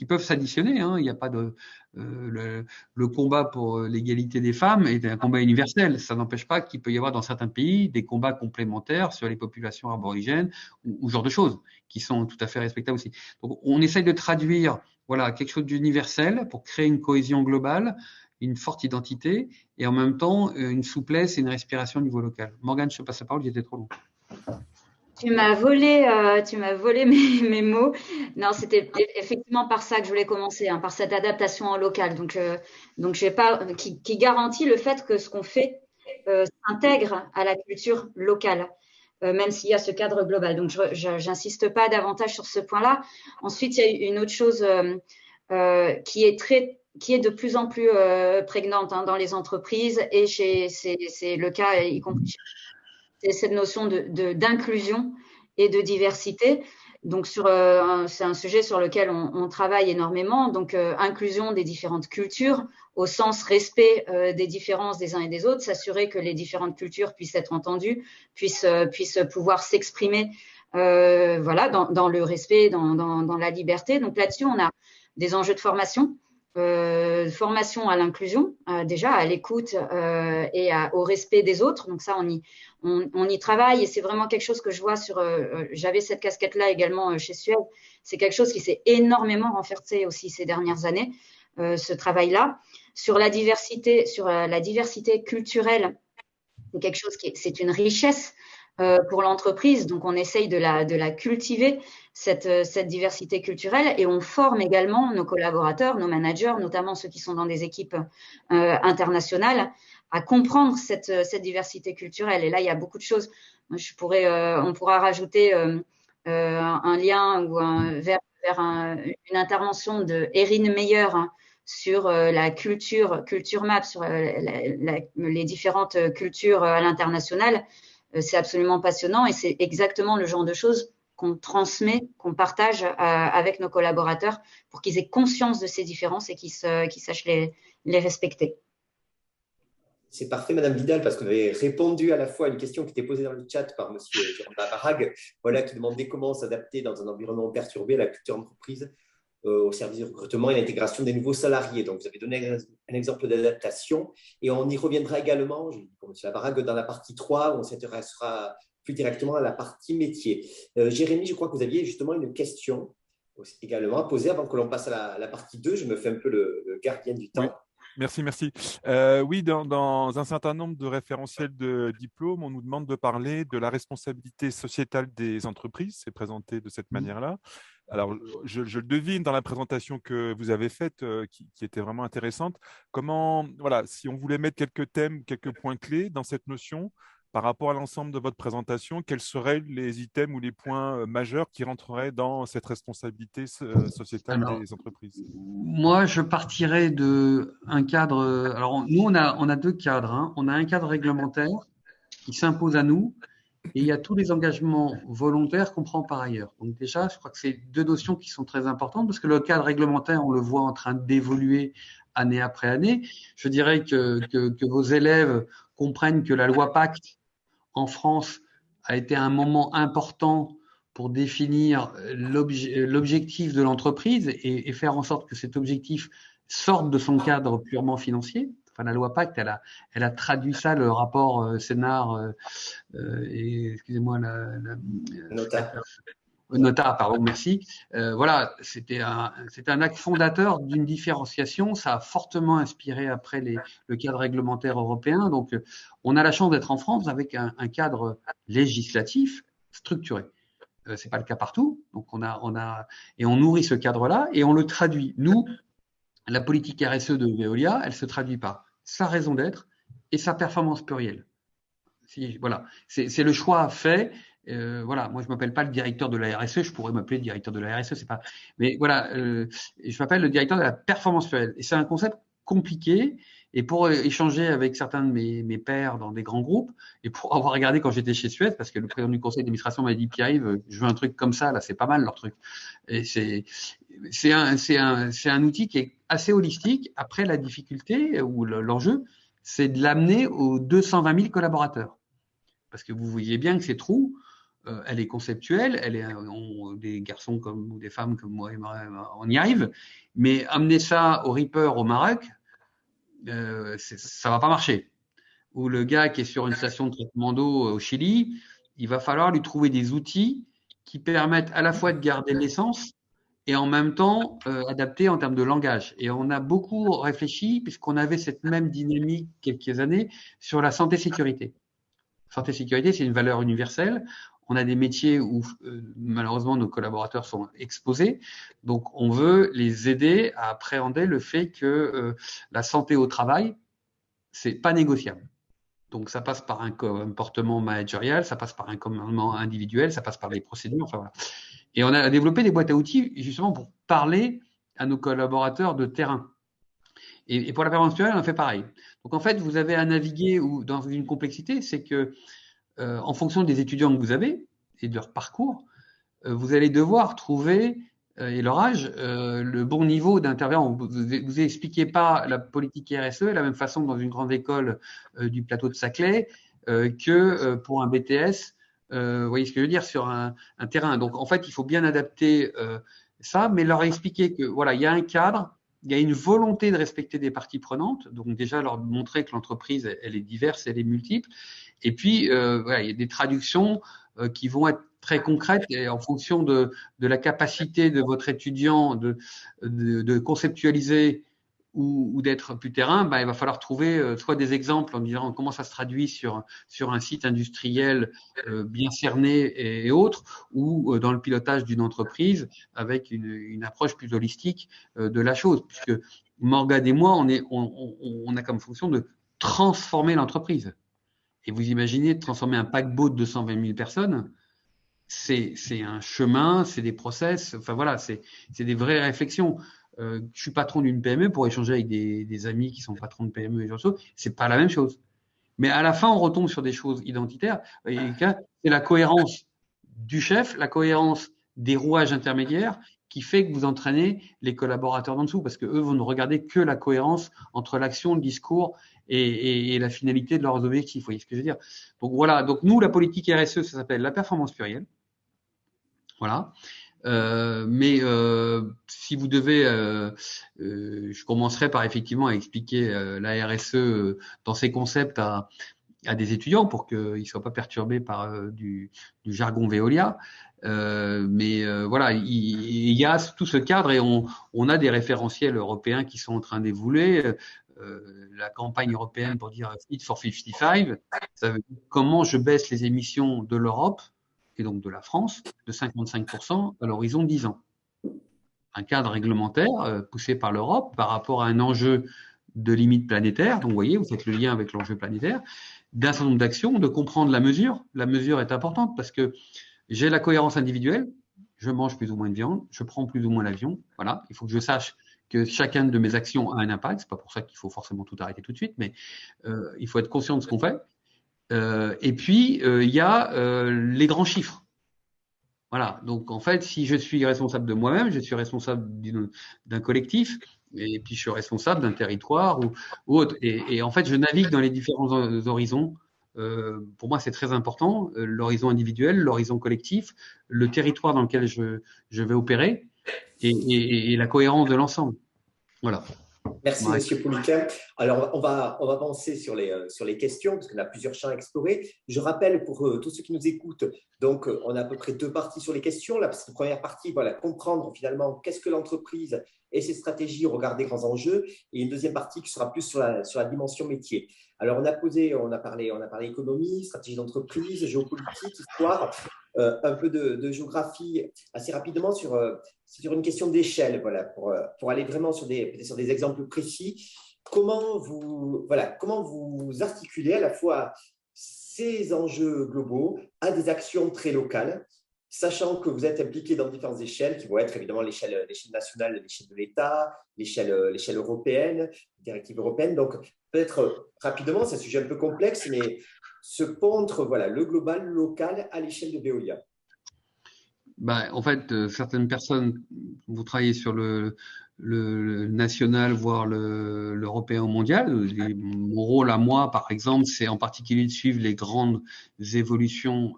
peuvent s'additionner. Hein. Il n'y a pas de le combat pour l'égalité des femmes est un combat universel. Ça n'empêche pas qu'il peut y avoir dans certains pays des combats complémentaires sur les populations aborigènes ou ce genre de choses qui sont tout à fait respectables aussi. Donc, on essaye de traduire voilà quelque chose d'universel pour créer une cohésion globale, une forte identité et en même temps une souplesse et une respiration au niveau local. Morgane, je te passe la parole, j'étais trop long. Tu m'as volé mes mots. Non, c'était effectivement par ça que je voulais commencer, hein, par cette adaptation en local. Donc j'ai pas qui garantit le fait que ce qu'on fait s'intègre à la culture locale, même s'il y a ce cadre global. Donc j'insiste pas davantage sur ce point-là. Ensuite, il y a une autre chose qui est de plus en plus prégnante dans les entreprises et c'est le cas, y compris c'est cette notion d'inclusion et de diversité. Donc, c'est un sujet sur lequel on travaille énormément. Donc, inclusion des différentes cultures au sens respect des différences des uns et des autres, s'assurer que les différentes cultures puissent être entendues, puissent pouvoir s'exprimer voilà, dans le respect, dans la liberté. Donc, là-dessus, on a des enjeux de formation. Formation à l'inclusion, déjà à l'écoute et au respect des autres. Donc ça, on y travaille et c'est vraiment quelque chose que je vois j'avais cette casquette-là également chez Suez. C'est quelque chose qui s'est énormément renforcé aussi ces dernières années, ce travail-là. Sur la diversité culturelle, c'est quelque chose c'est une richesse pour l'entreprise. Donc, on essaye de la cultiver, cette diversité culturelle, et on forme également nos collaborateurs, nos managers, notamment ceux qui sont dans des équipes internationales, à comprendre cette diversité culturelle. Et là, il y a beaucoup de choses. On pourra rajouter un lien ou vers une intervention de Erin Meyer sur la culture map, sur les différentes cultures à l'international. C'est absolument passionnant et c'est exactement le genre de choses qu'on transmet, qu'on partage avec nos collaborateurs pour qu'ils aient conscience de ces différences et qu'ils sachent les respecter. C'est parfait, Madame Vidal, parce que vous avez répondu à la fois à une question qui était posée dans le chat par Monsieur Jérôme Babarag, voilà, qui demandait comment s'adapter dans un environnement perturbé à la culture d'entreprise, au service de recrutement et l'intégration des nouveaux salariés. Donc, vous avez donné un exemple d'adaptation et on y reviendra également, pour M. Babarag, dans la partie 3, où on s'intéressera plus directement à la partie métier. Jérémy, je crois que vous aviez justement une question également à poser avant que l'on passe à la partie 2. Je me fais un peu le gardien du temps. Oui. Merci. Oui, dans un certain nombre de référentiels de diplômes, on nous demande de parler de la responsabilité sociétale des entreprises. C'est présenté de cette manière-là. Alors, je le devine dans la présentation que vous avez faite, qui était vraiment intéressante. Comment, voilà, si on voulait mettre quelques thèmes, quelques points clés dans cette notion, par rapport à l'ensemble de votre présentation, quels seraient les items ou les points majeurs qui rentreraient dans cette responsabilité sociétale des entreprises? Moi, je partirais d'un cadre. Alors, nous, on a deux cadres. Hein. On a un cadre réglementaire qui s'impose à nous et il y a tous les engagements volontaires qu'on prend par ailleurs. Donc, déjà, je crois que c'est deux notions qui sont très importantes parce que le cadre réglementaire, on le voit en train d'évoluer année après année. Je dirais que vos élèves comprennent que la loi Pacte en France a été un moment important pour définir l'objectif de l'entreprise et faire en sorte que cet objectif sorte de son cadre purement financier. Enfin, la loi Pacte, elle a traduit ça, le rapport Sénard excusez-moi, Nota, pardon, merci. Voilà, c'était un acte fondateur d'une différenciation. Ça a fortement inspiré après le cadre réglementaire européen. Donc, on a la chance d'être en France avec un cadre législatif structuré. C'est pas le cas partout. Donc, et on nourrit ce cadre-là et on le traduit. Nous, la politique RSE de Veolia, elle se traduit par sa raison d'être et sa performance plurielle. Voilà, c'est le choix fait. Voilà, moi je m'appelle pas le directeur de la RSE, je pourrais m'appeler directeur de la RSE, c'est pas. Mais voilà, je m'appelle le directeur de la performance plurielle. Et c'est un concept compliqué. Et pour échanger avec certains de mes pairs dans des grands groupes, et pour avoir regardé quand j'étais chez Suez, parce que le président du conseil d'administration m'a dit Pierre-Yves, je veux un truc comme ça, là, c'est pas mal leur truc. Et c'est un outil qui est assez holistique. Après, la difficulté ou l'enjeu, c'est de l'amener aux 220 000 collaborateurs. Parce que vous voyez bien que ces trous, elle est conceptuelle, des garçons ou des femmes comme moi, on y arrive, mais amener ça au Reaper au Maroc, ça va pas marcher. Ou le gars qui est sur une station de traitement d'eau au Chili, il va falloir lui trouver des outils qui permettent à la fois de garder l'essence et en même temps adapter en termes de langage. Et on a beaucoup réfléchi, puisqu'on avait cette même dynamique quelques années, sur la santé-sécurité. Santé-sécurité, c'est une valeur universelle. On a des métiers où malheureusement nos collaborateurs sont exposés, donc on veut les aider à appréhender le fait que la santé au travail, c'est pas négociable. Donc ça passe par un comportement managérial, ça passe par un commandement individuel, ça passe par des procédures, enfin voilà. Et on a développé des boîtes à outils justement pour parler à nos collaborateurs de terrain. Et pour la performance plurielle, on fait pareil. Donc en fait, vous avez à naviguer dans une complexité, c'est que en fonction des étudiants que vous avez et de leur parcours, vous allez devoir trouver et leur âge, le bon niveau d'intervention. Vous n'expliquez pas la politique RSE de la même façon que dans une grande école du plateau de Saclay que pour un BTS, vous voyez ce que je veux dire, sur un terrain. Donc, en fait, il faut bien adapter ça, mais leur expliquer que voilà, il y a un cadre, il y a une volonté de respecter des parties prenantes. Donc, déjà, leur montrer que l'entreprise, elle est diverse, elle est multiple. Et puis, voilà, il y a des traductions qui vont être très concrètes et en fonction de la capacité de votre étudiant de conceptualiser ou d'être plus terrain, il va falloir trouver soit des exemples en disant comment ça se traduit sur un site industriel bien cerné et autres, ou dans le pilotage d'une entreprise avec une approche plus holistique de la chose. Puisque Morgane et moi, on a comme fonction de transformer l'entreprise. Et vous imaginez de transformer un paquebot de 220 000 personnes, c'est un chemin, c'est des process, enfin voilà, c'est des vraies réflexions. Je suis patron d'une PME pour échanger avec des amis qui sont patrons de PME et genre de choses, c'est pas la même chose. Mais à la fin, on retombe sur des choses identitaires. C'est la cohérence du chef, la cohérence des rouages intermédiaires qui fait que vous entraînez les collaborateurs d'en dessous, parce que eux, vous ne regardez que la cohérence entre l'action, le discours et la finalité de leurs objectifs. Vous voyez ce que je veux dire? Donc voilà. Donc nous, la politique RSE, ça s'appelle la performance plurielle. Voilà. Si vous devez, je commencerai par effectivement à expliquer la RSE dans ses concepts à des étudiants pour qu'ils ne soient pas perturbés par du jargon Veolia. Voilà, il y a tout ce cadre et on a des référentiels européens qui sont en train d'évoluer. La campagne européenne pour dire Fit for 55, ça veut dire comment je baisse les émissions de l'Europe et donc de la France de 55% à l'horizon 10 ans. Un cadre réglementaire poussé par l'Europe par rapport à un enjeu de limite planétaire. Donc, vous voyez, vous faites le lien avec l'enjeu planétaire, d'un certain nombre d'actions, de comprendre la mesure. La mesure est importante parce que j'ai la cohérence individuelle. Je mange plus ou moins de viande, je prends plus ou moins l'avion. Voilà, il faut que je sache que chacune de mes actions a un impact. C'est pas pour ça qu'il faut forcément tout arrêter tout de suite, mais il faut être conscient de ce qu'on fait. Et puis, il y a les grands chiffres. Voilà. Donc, en fait, si je suis responsable de moi-même, je suis responsable d'un collectif, et puis je suis responsable d'un territoire ou autre. Et en fait, je navigue dans les différents horizons. Pour moi, c'est très important. L'horizon individuel, l'horizon collectif, le territoire dans lequel je vais opérer et la cohérence de l'ensemble. Voilà. Merci, Monsieur Pouliquen. Alors, on va avancer sur les questions, parce qu'on a plusieurs champs à explorer. Je rappelle pour tous ceux qui nous écoutent, donc, on a à peu près 2 parties sur les questions. La première partie, voilà, comprendre finalement qu'est-ce que l'entreprise et ses stratégies au regard des grands enjeux. Et une deuxième partie qui sera plus sur la dimension métier. Alors, on a parlé économie, stratégie d'entreprise, géopolitique, histoire, un peu de géographie assez rapidement sur une question d'échelle, voilà, pour aller vraiment sur des exemples précis. Comment vous articulez à la fois ces enjeux globaux à des actions très locales, sachant que vous êtes impliqué dans différentes échelles qui vont être évidemment l'échelle nationale, l'échelle de l'État, l'échelle européenne, les directives européennes. Donc, peut-être rapidement, c'est un sujet un peu complexe, mais se pondre le global, le local à l'échelle de Veolia. En fait, certaines personnes, vous travaillez sur le national, voire l'européen ou mondial. Mon rôle à moi, par exemple, c'est en particulier de suivre les grandes évolutions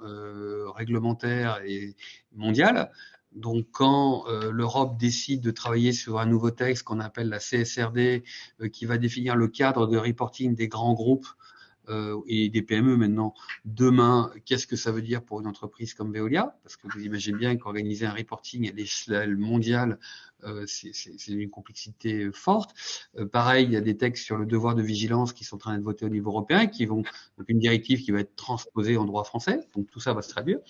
réglementaires et mondiales. Donc, quand l'Europe décide de travailler sur un nouveau texte qu'on appelle la CSRD, qui va définir le cadre de reporting des grands groupes et des PME maintenant, demain, qu'est-ce que ça veut dire pour une entreprise comme Veolia? Parce que vous imaginez bien qu'organiser un reporting à l'échelle mondiale, c'est une complexité forte. Pareil, il y a des textes sur le devoir de vigilance qui sont en train d'être votés au niveau européen, donc une directive qui va être transposée en droit français. Donc tout ça va se traduire.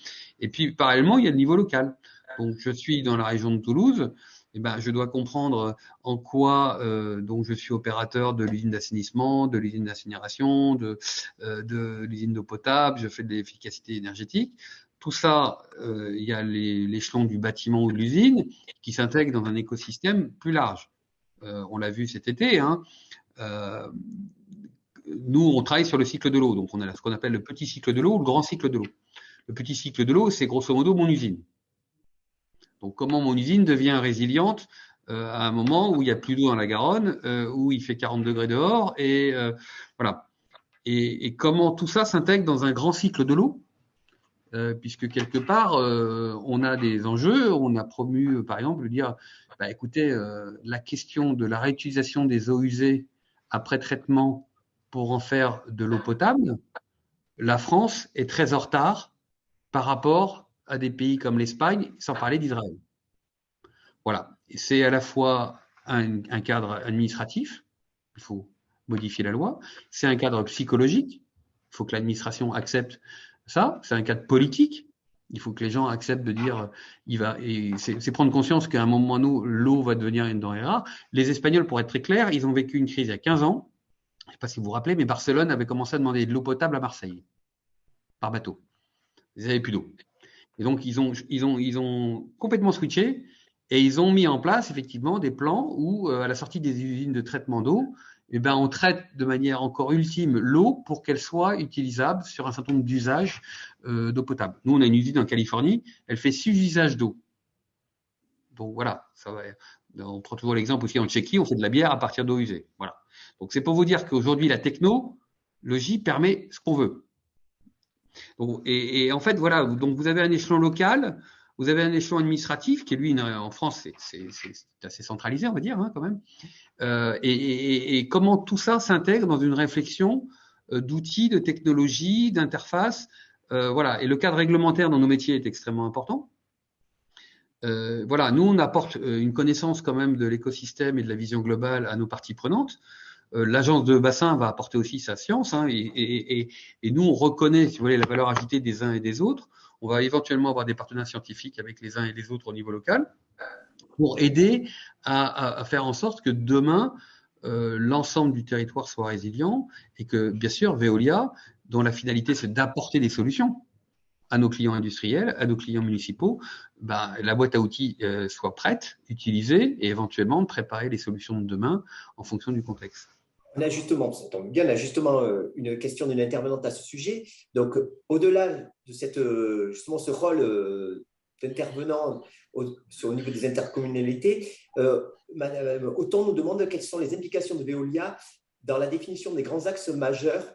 Et puis parallèlement, il y a le niveau local. Donc je suis dans la région de Toulouse. Je dois comprendre en quoi donc je suis opérateur de l'usine d'assainissement, de l'usine d'incinération, de l'usine d'eau potable, je fais de l'efficacité énergétique. tout ça, il y a l'échelon du bâtiment ou de l'usine qui s'intègre dans un écosystème plus large. On l'a vu cet été, hein. Nous, on travaille sur le cycle de l'eau. Donc, on a ce qu'on appelle le petit cycle de l'eau ou le grand cycle de l'eau. Le petit cycle de l'eau, c'est grosso modo mon usine. Donc, comment mon usine devient résiliente à un moment où il n'y a plus d'eau dans la Garonne, où il fait 40 degrés dehors, et voilà. Et comment tout ça s'intègre dans un grand cycle de l'eau, puisque quelque part, on a des enjeux. On a promu, par exemple, de dire, bah, écoutez, la question de la réutilisation des eaux usées après traitement pour en faire de l'eau potable, la France est très en retard par rapport à des pays comme l'Espagne, sans parler d'Israël. Voilà. C'est à la fois un cadre administratif, il faut modifier la loi, c'est un cadre psychologique, il faut que l'administration accepte ça, c'est un cadre politique, il faut que les gens acceptent de dire, c'est prendre conscience qu'à un moment donné, l'eau va devenir une denrée rare. Les Espagnols, pour être très clairs, ils ont vécu une crise il y a 15 ans, je ne sais pas si vous vous rappelez, mais Barcelone avait commencé à demander de l'eau potable à Marseille, par bateau. Ils n'avaient plus d'eau. Et donc, ils ont complètement switché et ils ont mis en place effectivement des plans où, à la sortie des usines de traitement d'eau, eh ben, on traite de manière encore ultime l'eau pour qu'elle soit utilisable sur un certain nombre d'usages d'eau potable. Nous, on a une usine en Californie, elle fait 6 usages d'eau. Donc voilà, ça va. On prend toujours l'exemple aussi en Tchéquie, on fait de la bière à partir d'eau usée. Voilà. Donc c'est pour vous dire qu'aujourd'hui, la technologie permet ce qu'on veut. Donc, et en fait, voilà, donc vous avez un échelon local, vous avez un échelon administratif qui, lui, en France, c'est assez centralisé, on va dire, hein, quand même. Et comment tout ça s'intègre dans une réflexion d'outils, de technologies, d'interfaces. Voilà. Et le cadre réglementaire dans nos métiers est extrêmement important. Voilà, nous, on apporte une connaissance quand même de l'écosystème et de la vision globale à nos parties prenantes. L'agence de bassin va apporter aussi sa science, hein, et nous, on reconnaît, si vous voulez, la valeur ajoutée des uns et des autres. On va éventuellement avoir des partenaires scientifiques avec les uns et les autres au niveau local pour aider à faire en sorte que demain, l'ensemble du territoire soit résilient et que, bien sûr, Veolia, dont la finalité, c'est d'apporter des solutions à nos clients industriels, à nos clients municipaux, ben, la boîte à outils soit prête, utilisée et éventuellement de préparer les solutions de demain en fonction du contexte. On a justement, ça tombe bien, on a justement une question d'une intervenante à ce sujet. Donc, au-delà de justement ce rôle d'intervenant au niveau des intercommunalités, Madame Auton nous demande quelles sont les implications de Veolia dans la définition des grands axes majeurs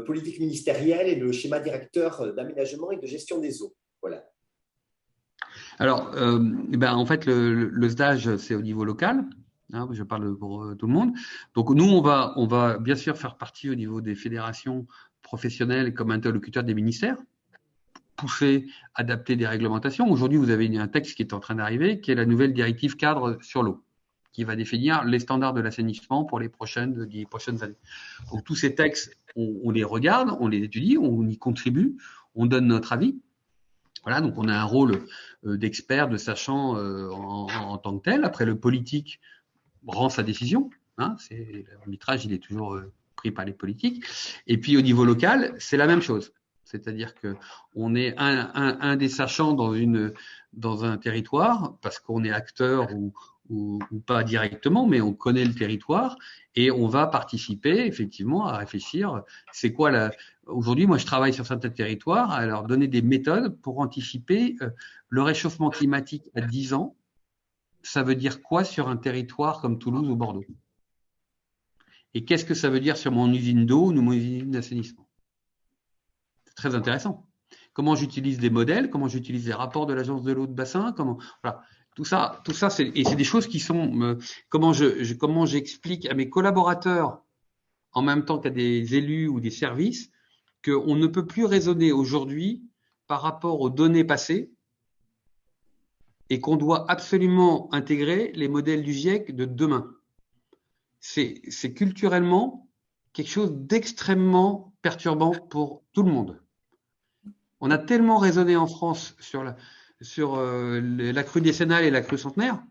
politique ministérielle et le schéma directeur d'aménagement et de gestion des eaux. Voilà. Alors, en fait, le stage, c'est au niveau local. Hein, je parle pour tout le monde. Donc, nous, on va bien sûr faire partie au niveau des fédérations professionnelles comme interlocuteurs des ministères, pousser, adapter des réglementations. Aujourd'hui, vous avez un texte qui est en train d'arriver, qui est la nouvelle directive cadre sur l'eau, qui va définir les standards de l'assainissement pour les prochaines années. Donc, tous ces textes, on les regarde, on les étudie, on y contribue, on donne notre avis. Voilà, donc on a un rôle d'expert, de sachant en tant que tel. Après, le politique rend sa décision. Hein, l'arbitrage, il est toujours pris par les politiques. Et puis, au niveau local, c'est la même chose. C'est-à-dire qu'on est un des sachants dans un territoire parce qu'on est acteur ou pas directement, mais on connaît le territoire et on va participer effectivement à réfléchir. C'est quoi aujourd'hui, moi, je travaille sur certains territoires à leur donner des méthodes pour anticiper le réchauffement climatique à 10 ans. Ça veut dire quoi sur un territoire comme Toulouse ou Bordeaux? Et qu'est-ce que ça veut dire sur mon usine d'eau ou mon usine d'assainissement? C'est très intéressant. Comment j'utilise des modèles, comment j'utilise les rapports de l'agence de l'eau de bassin, voilà. Tout ça, c'est des choses qui sont comment j'explique à mes collaborateurs en même temps qu'à des élus ou des services qu'on ne peut plus raisonner aujourd'hui par rapport aux données passées et qu'on doit absolument intégrer les modèles du GIEC de demain. C'est culturellement quelque chose d'extrêmement perturbant pour tout le monde. On a tellement raisonné en France sur la crue décennale et la crue centenaire,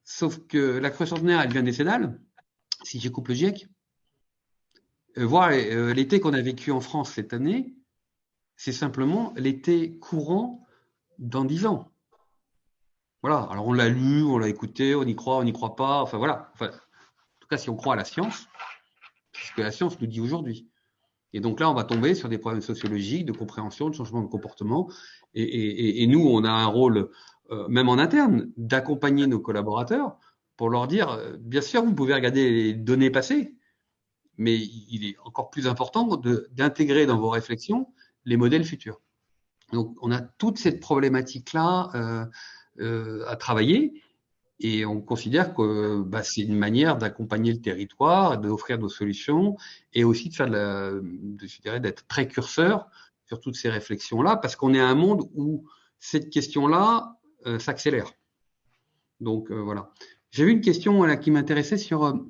sauf que la crue centenaire, elle vient décennale, si je coupe le GIEC. Voir l'été qu'on a vécu en France cette année, c'est simplement l'été courant dans 10 ans. Voilà, alors on l'a lu, on l'a écouté, on y croit, on n'y croit pas, enfin voilà. Enfin, en tout cas, si on croit à la science, c'est ce que la science nous dit aujourd'hui. Et donc là, on va tomber sur des problèmes sociologiques, de compréhension, de changement de comportement. Et nous, on a un rôle, même en interne, d'accompagner nos collaborateurs pour leur dire, bien sûr, vous pouvez regarder les données passées, mais il est encore plus important d'intégrer dans vos réflexions les modèles futurs. Donc, on a toute cette problématique-là à travailler. Et on considère que c'est une manière d'accompagner le territoire, d'offrir nos solutions et aussi de faire je dirais, d'être précurseur sur toutes ces réflexions-là, parce qu'on est à un monde où cette question-là s'accélère. Donc voilà. J'ai vu une question là, qui m'intéressait en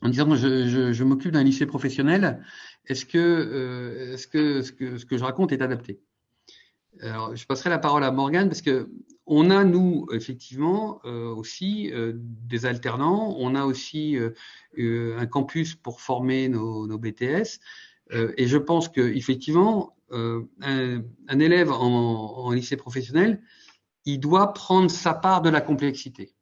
disant je m'occupe d'un lycée professionnel. Est-ce que ce que je raconte est adapté? Alors, je passerai la parole à Morgane parce que on a, nous, effectivement, aussi des alternants. On a aussi un campus pour former nos BTS. Et je pense qu'effectivement, un élève en lycée professionnel, il doit prendre sa part de la complexité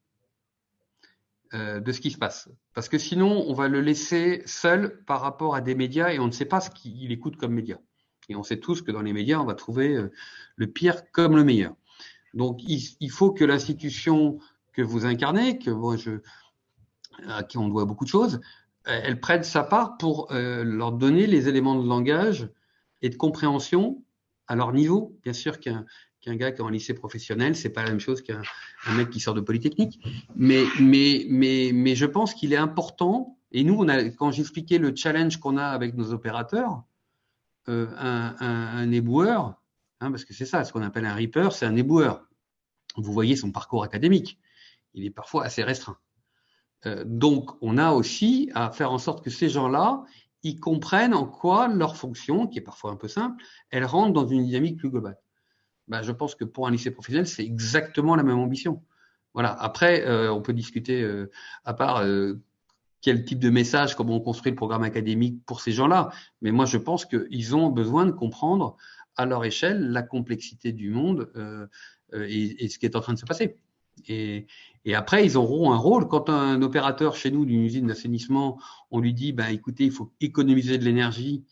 de ce qui se passe. Parce que sinon, on va le laisser seul par rapport à des médias et on ne sait pas ce qu'il écoute comme médias. Et on sait tous que dans les médias, on va trouver le pire comme le meilleur. Donc, il faut que l'institution que vous incarnez, à qui on doit beaucoup de choses, elle prenne sa part pour leur donner les éléments de langage et de compréhension à leur niveau. Bien sûr qu'un gars qui est en lycée professionnel, c'est pas la même chose qu'un mec qui sort de Polytechnique. Mais je pense qu'il est important. Et nous, quand j'expliquais le challenge qu'on a avec nos opérateurs, un éboueur, parce que c'est ça, ce qu'on appelle un reaper, c'est un éboueur. Vous voyez son parcours académique, il est parfois assez restreint. Donc, on a aussi à faire en sorte que ces gens-là, ils comprennent en quoi leur fonction, qui est parfois un peu simple, elle rentre dans une dynamique plus globale. Je pense que pour un lycée professionnel, c'est exactement la même ambition. Voilà. Après, on peut discuter à part quel type de message, comment on construit le programme académique pour ces gens-là. Mais moi, je pense qu'ils ont besoin de comprendre à leur échelle la complexité du monde et ce qui est en train de se passer. Et après, ils auront un rôle. Quand un opérateur chez nous d'une usine d'assainissement, on lui dit, écoutez, il faut économiser de l'énergie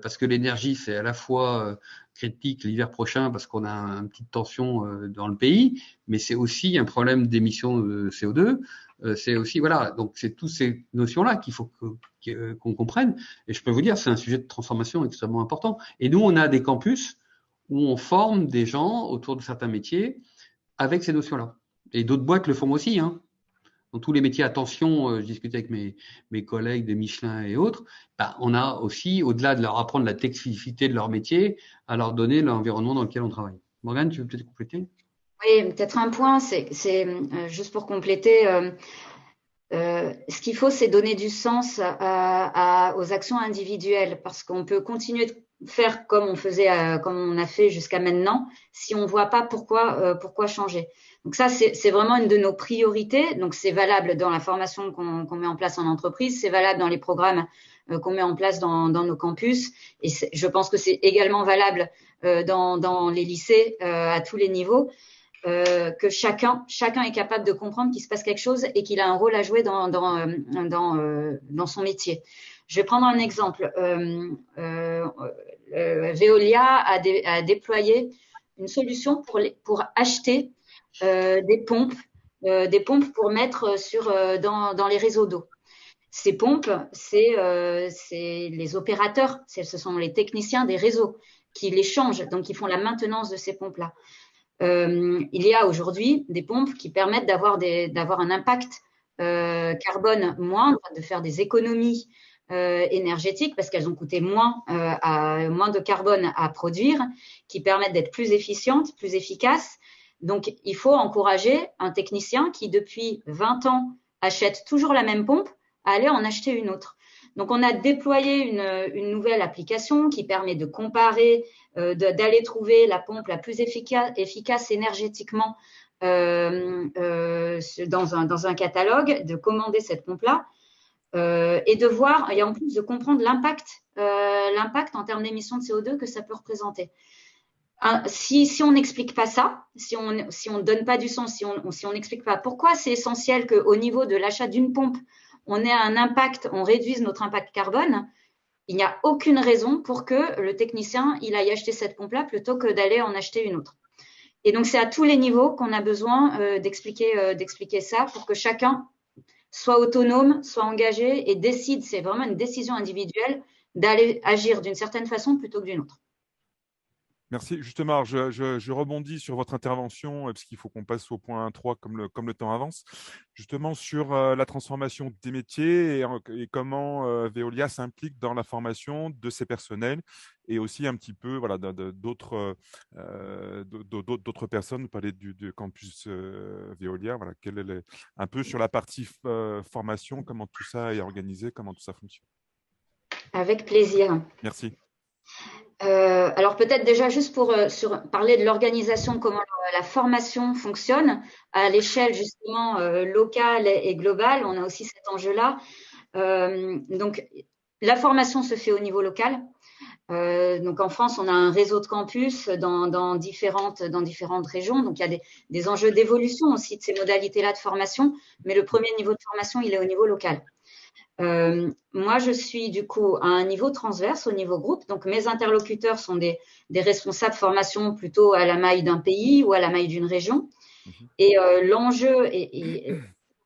parce que l'énergie, c'est à la fois critique l'hiver prochain parce qu'on a une petite tension dans le pays, mais c'est aussi un problème d'émissions de CO2. C'est aussi, voilà, donc c'est toutes ces notions-là qu'il faut qu'on comprenne. Et je peux vous dire, c'est un sujet de transformation extrêmement important. Et nous, on a des campus où on forme des gens autour de certains métiers avec ces notions-là. Et d'autres boîtes le font aussi, Dans tous les métiers, attention, je discutais avec mes collègues de Michelin et autres, on a aussi, au-delà de leur apprendre la technicité de leur métier, à leur donner l'environnement dans lequel on travaille. Morgane, tu veux peut-être compléter ? Oui, peut-être un point, c'est juste pour compléter, ce qu'il faut, c'est donner du sens aux actions individuelles, parce qu'on peut continuer de faire comme on a fait jusqu'à maintenant, si on ne voit pas pourquoi changer. Donc ça, c'est vraiment une de nos priorités. Donc c'est valable dans la formation qu'on met en place en entreprise, c'est valable dans les programmes qu'on met en place dans nos campus, et je pense que c'est également valable dans les lycées à tous les niveaux. Que chacun est capable de comprendre qu'il se passe quelque chose et qu'il a un rôle à jouer dans son métier. Je vais prendre un exemple. Veolia a déployé une solution pour acheter des pompes pour mettre dans les réseaux d'eau. Ces pompes, c'est les opérateurs, ce sont les techniciens des réseaux qui les changent, donc qui font la maintenance de ces pompes-là. Il y a aujourd'hui des pompes qui permettent d'avoir un impact carbone moindre, de faire des économies énergétiques parce qu'elles ont coûté moins de carbone à produire, qui permettent d'être plus efficientes, plus efficaces. Donc, il faut encourager un technicien qui, depuis 20 ans, achète toujours la même pompe à aller en acheter une autre. Donc, on a déployé une nouvelle application qui permet de comparer, d'aller trouver la pompe la plus efficace énergétiquement dans un catalogue, de commander cette pompe-là. et de voir, et en plus de comprendre l'impact en termes d'émissions de CO2 que ça peut représenter. Si on n'explique pas ça, si on ne donne pas du sens, si on n'explique pas pourquoi c'est essentiel qu'au niveau de l'achat d'une pompe, on ait un impact, on réduise notre impact carbone, il n'y a aucune raison pour que le technicien il aille acheter cette pompe-là plutôt que d'aller en acheter une autre. Et donc, c'est à tous les niveaux qu'on a besoin d'expliquer ça pour que chacun soit autonome, soit engagé et décide, c'est vraiment une décision individuelle, d'aller agir d'une certaine façon plutôt que d'une autre. Merci. Justement, alors, je rebondis sur votre intervention, parce qu'il faut qu'on passe au point 3 comme le temps avance. Justement, sur la transformation des métiers et comment Veolia s'implique dans la formation de ses personnels et aussi un petit peu voilà, d'autres personnes. Vous parlez du campus Veolia. Voilà, un peu sur la partie formation, comment tout ça est organisé, comment tout ça fonctionne. Avec plaisir. Merci. Alors peut-être déjà juste pour parler de l'organisation, comment la formation fonctionne à l'échelle justement locale et globale, on a aussi cet enjeu-là. Donc la formation se fait au niveau local. Donc en France, on a un réseau de campus dans différentes régions. Donc il y a des enjeux d'évolution aussi de ces modalités-là de formation, mais le premier niveau de formation, il est au niveau local. Moi, je suis du coup à un niveau transverse, au niveau groupe. Donc, mes interlocuteurs sont des responsables formation plutôt à la maille d'un pays ou à la maille d'une région. Et l'enjeu et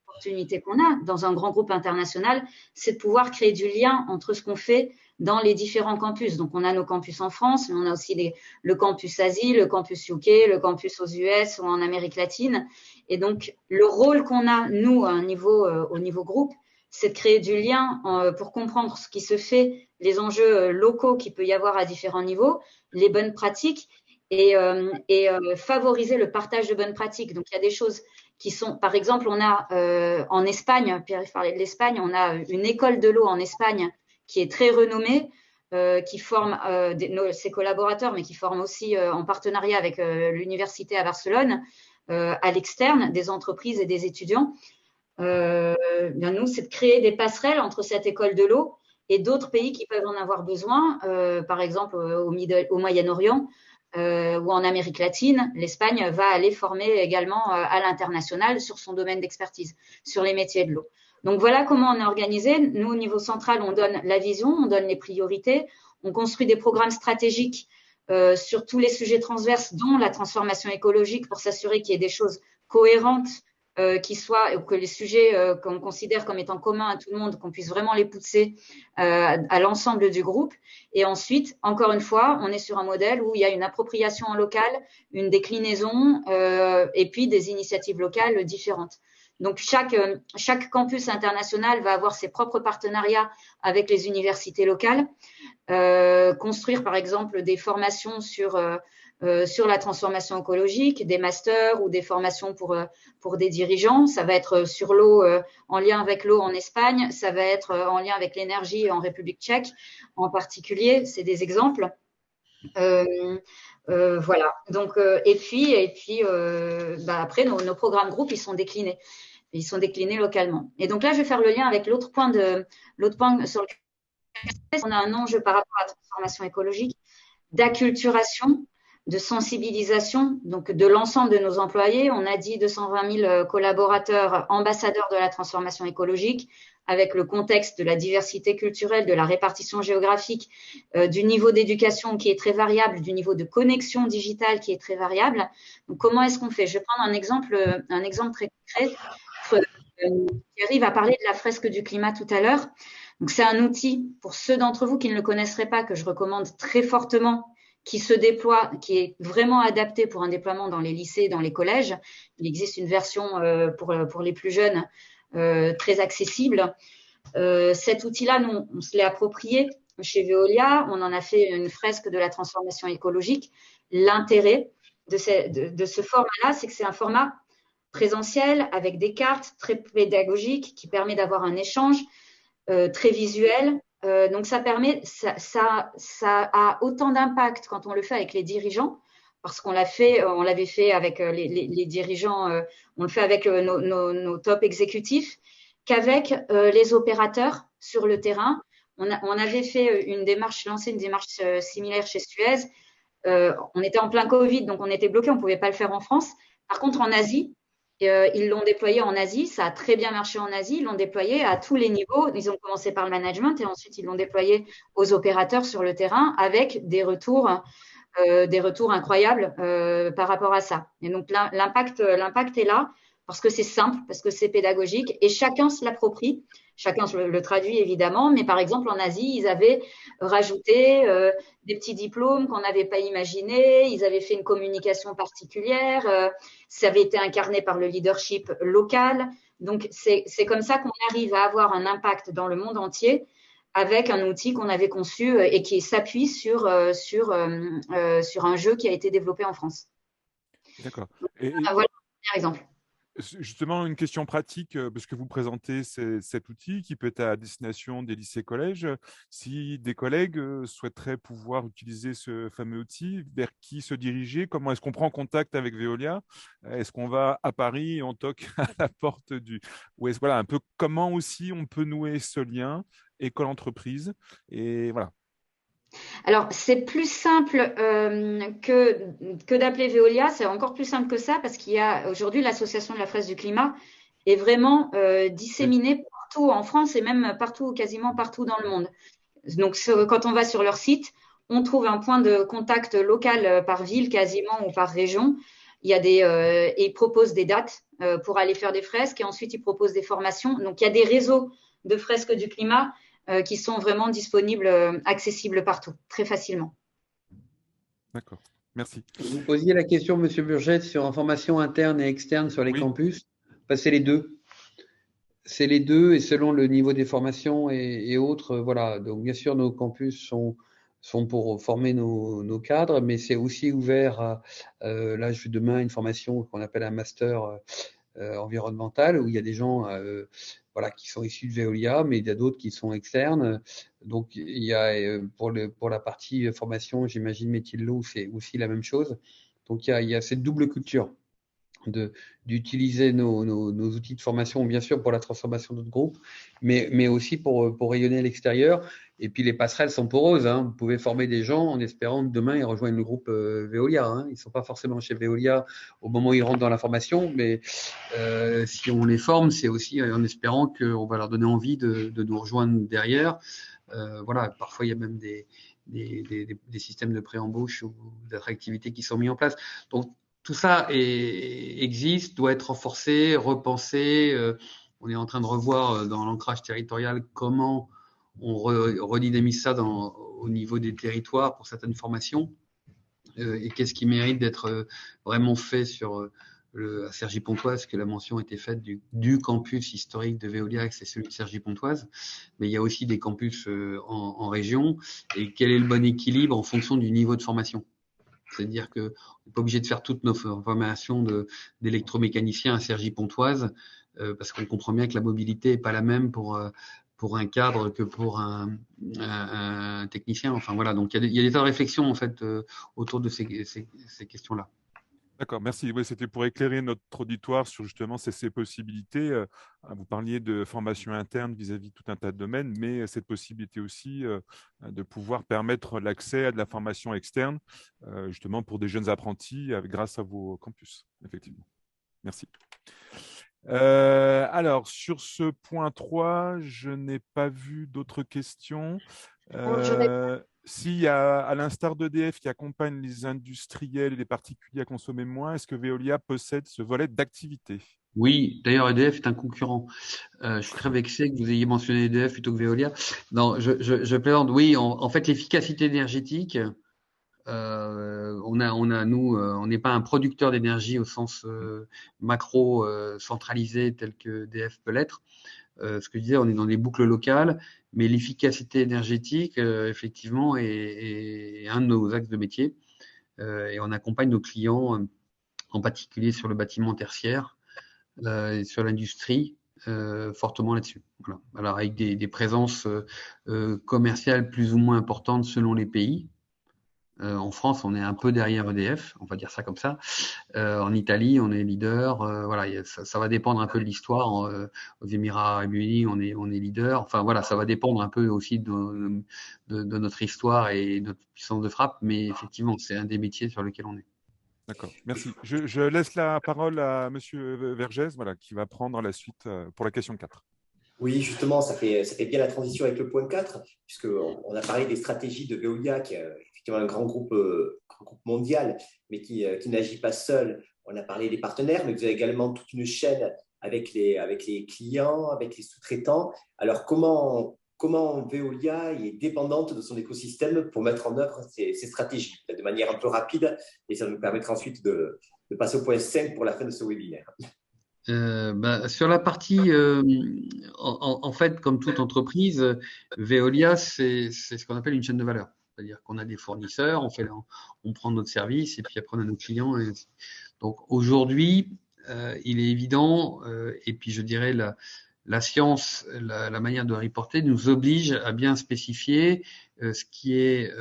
l'opportunité qu'on a dans un grand groupe international, c'est de pouvoir créer du lien entre ce qu'on fait dans les différents campus. Donc, on a nos campus en France, mais on a aussi le campus Asie, le campus UK, le campus aux US ou en Amérique latine. Et donc, le rôle qu'on a, nous, au niveau groupe, c'est de créer du lien pour comprendre ce qui se fait, les enjeux locaux qu'il peut y avoir à différents niveaux, les bonnes pratiques et favoriser le partage de bonnes pratiques. Donc, il y a des choses qui sont, par exemple, on a en Espagne, Pierre parlait de l'Espagne, on a une école de l'eau en Espagne qui est très renommée, qui forme ses collaborateurs, mais qui forme aussi en partenariat avec l'université à Barcelone, à l'externe, des entreprises et des étudiants. Bien nous, c'est de créer des passerelles entre cette école de l'eau et d'autres pays qui peuvent en avoir besoin, par exemple au Moyen-Orient ou en Amérique latine. L'Espagne va aller former également à l'international sur son domaine d'expertise, sur les métiers de l'eau. Donc voilà comment on est organisé. Nous, au niveau central, on donne la vision, on donne les priorités, on construit des programmes stratégiques sur tous les sujets transverses, dont la transformation écologique, pour s'assurer qu'il y ait des choses cohérentes que les sujets qu'on considère comme étant communs à tout le monde, qu'on puisse vraiment les pousser à l'ensemble du groupe. Et ensuite, encore une fois, on est sur un modèle où il y a une appropriation en local, une déclinaison et puis des initiatives locales différentes. Donc, chaque campus international va avoir ses propres partenariats avec les universités locales, construire par exemple des formations sur la transformation écologique, des masters ou des formations pour des dirigeants. Ça va être sur l'eau, en lien avec l'eau en Espagne. Ça va être en lien avec l'énergie en République tchèque en particulier. C'est des exemples. Voilà. Donc, et puis après, nos programmes groupes, ils sont déclinés. Ils sont déclinés localement. Et donc là, je vais faire le lien avec l'autre point sur lequel on a un enjeu par rapport à la transformation écologique, d'acculturation, de sensibilisation, donc de l'ensemble de nos employés. On a dit 220 000 collaborateurs, ambassadeurs de la transformation écologique, avec le contexte de la diversité culturelle, de la répartition géographique, du niveau d'éducation qui est très variable, du niveau de connexion digitale qui est très variable. Donc, comment est-ce qu'on fait? Je vais prendre un exemple très concret. Thierry va parler de la fresque du climat tout à l'heure. Donc, c'est un outil, pour ceux d'entre vous qui ne le connaisseraient pas, que je recommande très fortement, qui se déploie, qui est vraiment adapté pour un déploiement dans les lycées, dans les collèges. Il existe une version pour les plus jeunes très accessible. Cet outil-là, nous, on se l'est approprié chez Veolia. On en a fait une fresque de la transformation écologique. L'intérêt de ce format-là, c'est que c'est un format présentiel avec des cartes très pédagogiques qui permet d'avoir un échange très visuel. Donc, ça a autant d'impact quand on le fait avec les dirigeants, parce on l'avait fait avec les dirigeants, on le fait avec nos top exécutifs, qu'avec les opérateurs sur le terrain. On avait fait lancé une démarche similaire chez Suez. On était en plein Covid, donc on était bloqué, on ne pouvait pas le faire en France. Par contre, en Asie, ils l'ont déployé en Asie, ça a très bien marché en Asie, ils l'ont déployé à tous les niveaux. Ils ont commencé par le management et ensuite ils l'ont déployé aux opérateurs sur le terrain avec des retours incroyables par rapport à ça. Et donc l'impact est là parce que c'est simple, parce que c'est pédagogique et chacun se l'approprie. Chacun le traduit évidemment, mais par exemple en Asie, ils avaient rajouté des petits diplômes qu'on n'avait pas imaginés, ils avaient fait une communication particulière, ça avait été incarné par le leadership local. Donc c'est comme ça qu'on arrive à avoir un impact dans le monde entier avec un outil qu'on avait conçu et qui s'appuie sur un jeu qui a été développé en France. D'accord. Voilà un premier exemple. Justement, une question pratique, parce que vous présentez cet outil qui peut être à destination des lycées-collèges. Si des collègues souhaiteraient pouvoir utiliser ce fameux outil, vers qui se diriger? Comment est-ce qu'on prend contact avec Veolia? Est-ce qu'on va à Paris et on toque à la porte du... Ou est-ce, voilà, un peu comment aussi on peut nouer ce lien école-entreprise? Et voilà. Alors, c'est plus simple que d'appeler Veolia. C'est encore plus simple que ça parce qu'il y a aujourd'hui l'association de la fraise du climat est vraiment disséminée partout en France et même partout, quasiment partout dans le monde. Donc, quand on va sur leur site, on trouve un point de contact local par ville quasiment ou par région. Il y a ils proposent des dates pour aller faire des fresques et ensuite ils proposent des formations. Donc, il y a des réseaux de fresques du climat qui sont vraiment disponibles, accessibles partout, très facilement. D'accord, merci. Vous posiez la question, Monsieur Burgette, sur information interne et externe sur les campus. Enfin, c'est les deux. C'est les deux, et selon le niveau des formations et autres, voilà. Donc, bien sûr, nos campus sont pour former nos cadres, mais c'est aussi ouvert à, là, demain, une formation qu'on appelle un master environnemental, où il y a des gens voilà, qui sont issus de Veolia, mais il y a d'autres qui sont externes. Donc, il y a pour la partie formation, j'imagine, métier de l'eau, c'est aussi la même chose. Donc, il y a cette double culture d'utiliser nos outils de formation, bien sûr, pour la transformation de notre groupe, mais aussi pour rayonner à l'extérieur. Et puis, les passerelles sont poreuses. Hein. Vous pouvez former des gens en espérant que demain, ils rejoignent le groupe Veolia. Hein. Ils ne sont pas forcément chez Veolia au moment où ils rentrent dans la formation, mais si on les forme, c'est aussi en espérant qu'on va leur donner envie de nous rejoindre derrière. Voilà, parfois, il y a même des systèmes de pré-embauche ou d'attractivité qui sont mis en place. Donc, tout ça existe, doit être renforcé, repensé. On est en train de revoir dans l'ancrage territorial comment on redynamise ça au niveau des territoires pour certaines formations et qu'est-ce qui mérite d'être vraiment fait sur à Cergy-Pontoise, que la mention a été faite du campus historique de Veolia, que c'est celui de Cergy-Pontoise. Mais il y a aussi des campus en région. Et quel est le bon équilibre en fonction du niveau de formation? C'est-à-dire qu'on n'est pas obligé de faire toutes nos formations d'électromécanicien à Cergy-Pontoise parce qu'on comprend bien que la mobilité n'est pas la même pour un cadre que pour un technicien. Enfin voilà, donc il y a des tas de réflexions en fait autour de ces questions-là. D'accord, merci. Oui, c'était pour éclairer notre auditoire sur justement ces possibilités. Vous parliez de formation interne vis-à-vis de tout un tas de domaines, mais cette possibilité aussi de pouvoir permettre l'accès à de la formation externe, justement pour des jeunes apprentis grâce à vos campus, effectivement. Merci. Alors, sur ce point 3, je n'ai pas vu d'autres questions. Si, à l'instar d'EDF qui accompagne les industriels et les particuliers à consommer moins, est-ce que Veolia possède ce volet d'activité? Oui, d'ailleurs, EDF est un concurrent. Je suis très vexé que vous ayez mentionné EDF plutôt que Veolia. Non, je plaisante. Oui, en fait, l'efficacité énergétique, on n'est pas un producteur d'énergie au sens macro centralisé tel que EDF peut l'être. Ce que je disais, on est dans des boucles locales, mais l'efficacité énergétique, effectivement, est un de nos axes de métier. Et on accompagne nos clients, en particulier sur le bâtiment tertiaire, et sur l'industrie, fortement là-dessus. Voilà. Alors, avec des présences commerciales plus ou moins importantes selon les pays. En France, on est un peu derrière EDF, on va dire ça comme ça. En Italie, on est leader. Voilà, ça va dépendre un peu de l'histoire. Aux Émirats Arabes Unis, on est leader. Enfin voilà, ça va dépendre un peu aussi de notre histoire et de notre puissance de frappe. Mais effectivement, c'est un des métiers sur lequel on est. D'accord, merci. Je laisse la parole à Monsieur Vergès, voilà, qui va prendre la suite pour la question 4. Oui, justement, ça fait bien la transition avec le point 4, puisqu'on a parlé des stratégies de Veolia, qui est effectivement un grand groupe mondial, mais qui n'agit pas seul. On a parlé des partenaires, mais vous avez également toute une chaîne avec les clients, avec les sous-traitants. Alors, comment Veolia est dépendante de son écosystème pour mettre en œuvre ces stratégies de manière un peu rapide, et ça nous permettra ensuite de passer au point 5 pour la fin de ce webinaire. Sur la partie, en fait, comme toute entreprise, Veolia, c'est ce qu'on appelle une chaîne de valeur. C'est-à-dire qu'on a des fournisseurs, on prend notre service et puis après on a nos clients. Donc aujourd'hui, il est évident, et puis je dirais la science, la manière de reporter nous oblige à bien spécifier ce qui est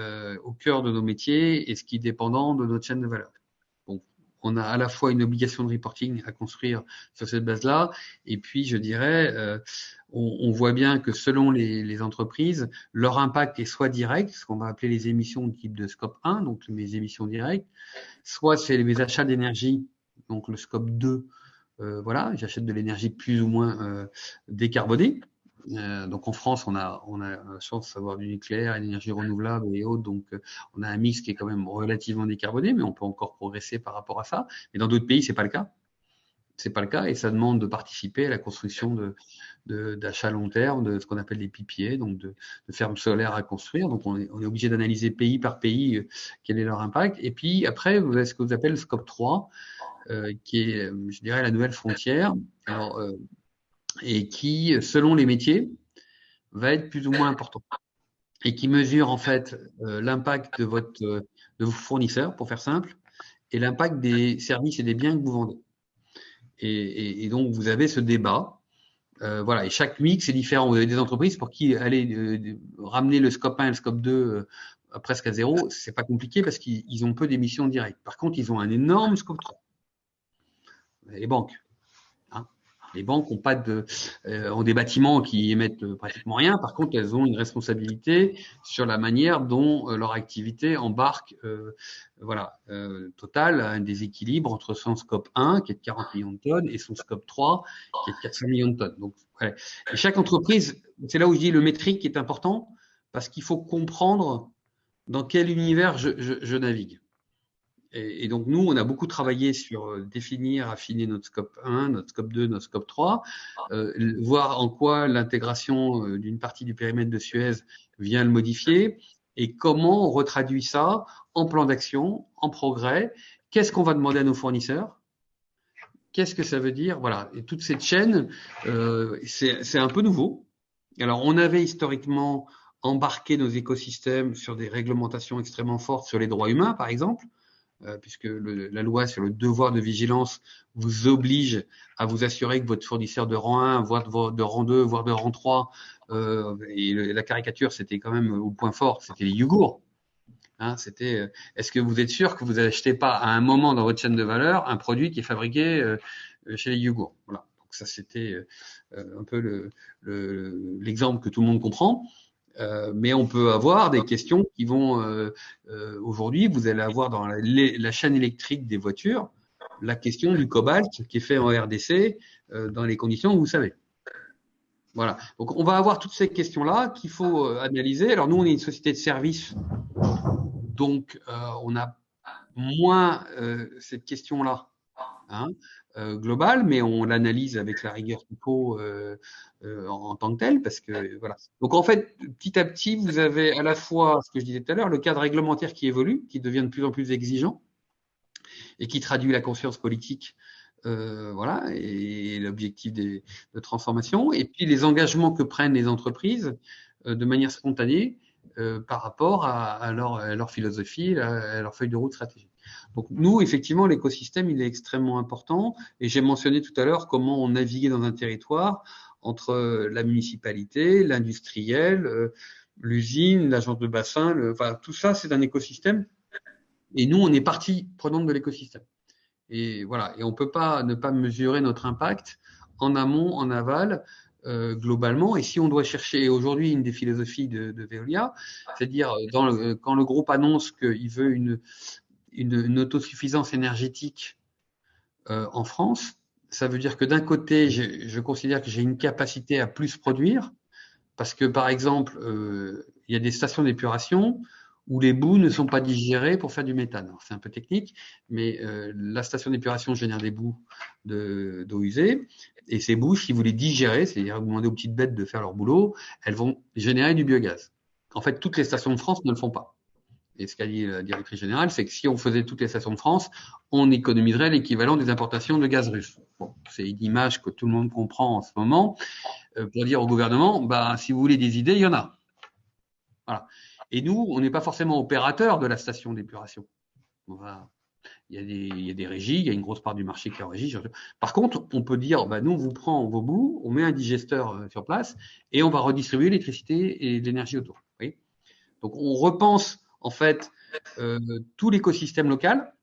au cœur de nos métiers et ce qui est dépendant de notre chaîne de valeur. On a à la fois une obligation de reporting à construire sur cette base-là, et puis je dirais, on voit bien que selon les entreprises, leur impact est soit direct, ce qu'on va appeler les émissions de type de scope 1, donc mes émissions directes, soit c'est mes achats d'énergie, donc le scope 2, voilà, j'achète de l'énergie plus ou moins décarbonée. Donc en France, on a la chance d'avoir du nucléaire et de l'énergie renouvelable et autres, donc on a un mix qui est quand même relativement décarboné, mais on peut encore progresser par rapport à ça. Mais dans d'autres pays, c'est pas le cas. C'est pas le cas et ça demande de participer à la construction d'achats long terme, de ce qu'on appelle des PPA, donc de fermes solaires à construire. Donc on est obligé d'analyser pays par pays quel est leur impact. Et puis après, vous avez ce que vous appelez le scope 3, qui est, je dirais, la nouvelle frontière. Alors, et qui, selon les métiers, va être plus ou moins important et qui mesure en fait l'impact de vos fournisseurs, pour faire simple, et l'impact des services et des biens que vous vendez. Et donc vous avez ce débat, voilà. Et chaque mix est différent. Vous avez des entreprises pour qui aller ramener le scope 1 et le scope 2 presque à zéro, c'est pas compliqué parce qu'ils ont peu d'émissions directes. Par contre, ils ont un énorme scope 3. Les banques. Les banques ont des bâtiments qui émettent pratiquement rien. Par contre, elles ont une responsabilité sur la manière dont leur activité embarque, Total a un déséquilibre entre son scope 1, qui est de 40 millions de tonnes, et son scope 3, qui est de 400 millions de tonnes. Donc, ouais. Et chaque entreprise, c'est là où je dis le métrique est important, parce qu'il faut comprendre dans quel univers je navigue. Et donc, nous, on a beaucoup travaillé sur définir, affiner notre scope 1, notre scope 2, notre scope 3, voir en quoi l'intégration d'une partie du périmètre de Suez vient le modifier et comment on retraduit ça en plan d'action, en progrès. Qu'est-ce qu'on va demander à nos fournisseurs? Qu'est-ce que ça veut dire? Voilà. Et toute cette chaîne, c'est un peu nouveau. Alors, on avait historiquement embarqué nos écosystèmes sur des réglementations extrêmement fortes sur les droits humains, par exemple. Puisque la loi sur le devoir de vigilance vous oblige à vous assurer que votre fournisseur de rang 1, voire de rang 2, voire de rang 3, et la caricature, c'était quand même, au point fort, c'était les yogourts. C'était, est-ce que vous êtes sûr que vous n'achetez pas à un moment dans votre chaîne de valeur un produit qui est fabriqué chez les yogourts? Voilà. Donc ça, c'était un peu l'exemple que tout le monde comprend. Mais on peut avoir des questions qui vont aujourd'hui, vous allez avoir dans la chaîne électrique des voitures la question du cobalt qui est fait en RDC dans les conditions que vous savez. Voilà. Donc on va avoir toutes ces questions-là qu'il faut analyser. Alors nous, on est une société de services, donc on a moins cette question-là. Global, mais on l'analyse avec la rigueur qu'il faut en tant que tel, parce que voilà. Donc en fait, petit à petit, vous avez à la fois ce que je disais tout à l'heure, le cadre réglementaire qui évolue, qui devient de plus en plus exigeant et qui traduit la conscience politique, et l'objectif de transformation, et puis les engagements que prennent les entreprises de manière spontanée par rapport à leur philosophie, à leur feuille de route stratégique. Donc nous, effectivement, l'écosystème, il est extrêmement important. Et j'ai mentionné tout à l'heure comment on naviguait dans un territoire entre la municipalité, l'industriel, l'usine, l'agence de bassin. Tout ça, c'est un écosystème Et nous, on est partie prenante de l'écosystème. Et voilà. Et on peut pas ne pas mesurer notre impact en amont, en aval, globalement. Et si on doit chercher aujourd'hui une des philosophies de Veolia, c'est-à-dire quand le groupe annonce qu'il veut une autosuffisance énergétique en France, ça veut dire que d'un côté, je considère que j'ai une capacité à plus produire, parce que par exemple, il y a des stations d'épuration où les boues ne sont pas digérées pour faire du méthane. C'est un peu technique, mais la station d'épuration génère des boues d'eau usée, et ces boues, si vous les digérez, c'est-à-dire vous demandez aux petites bêtes de faire leur boulot, elles vont générer du biogaz. En fait, toutes les stations de France ne le font pas. Et ce qu'a dit la directrice générale, c'est que si on faisait toutes les stations de France, on économiserait l'équivalent des importations de gaz russe. Bon, c'est une image que tout le monde comprend en ce moment, pour dire au gouvernement, si vous voulez des idées, il y en a. Voilà. Et nous, on n'est pas forcément opérateur de la station d'épuration. Il y a des régies, il y a une grosse part du marché qui est en régie. Par contre, on peut dire, nous, on vous prend vos boues, on met un digesteur sur place et on va redistribuer l'électricité et l'énergie autour. Vous voyez ? Donc, on repense en fait tout l'écosystème local.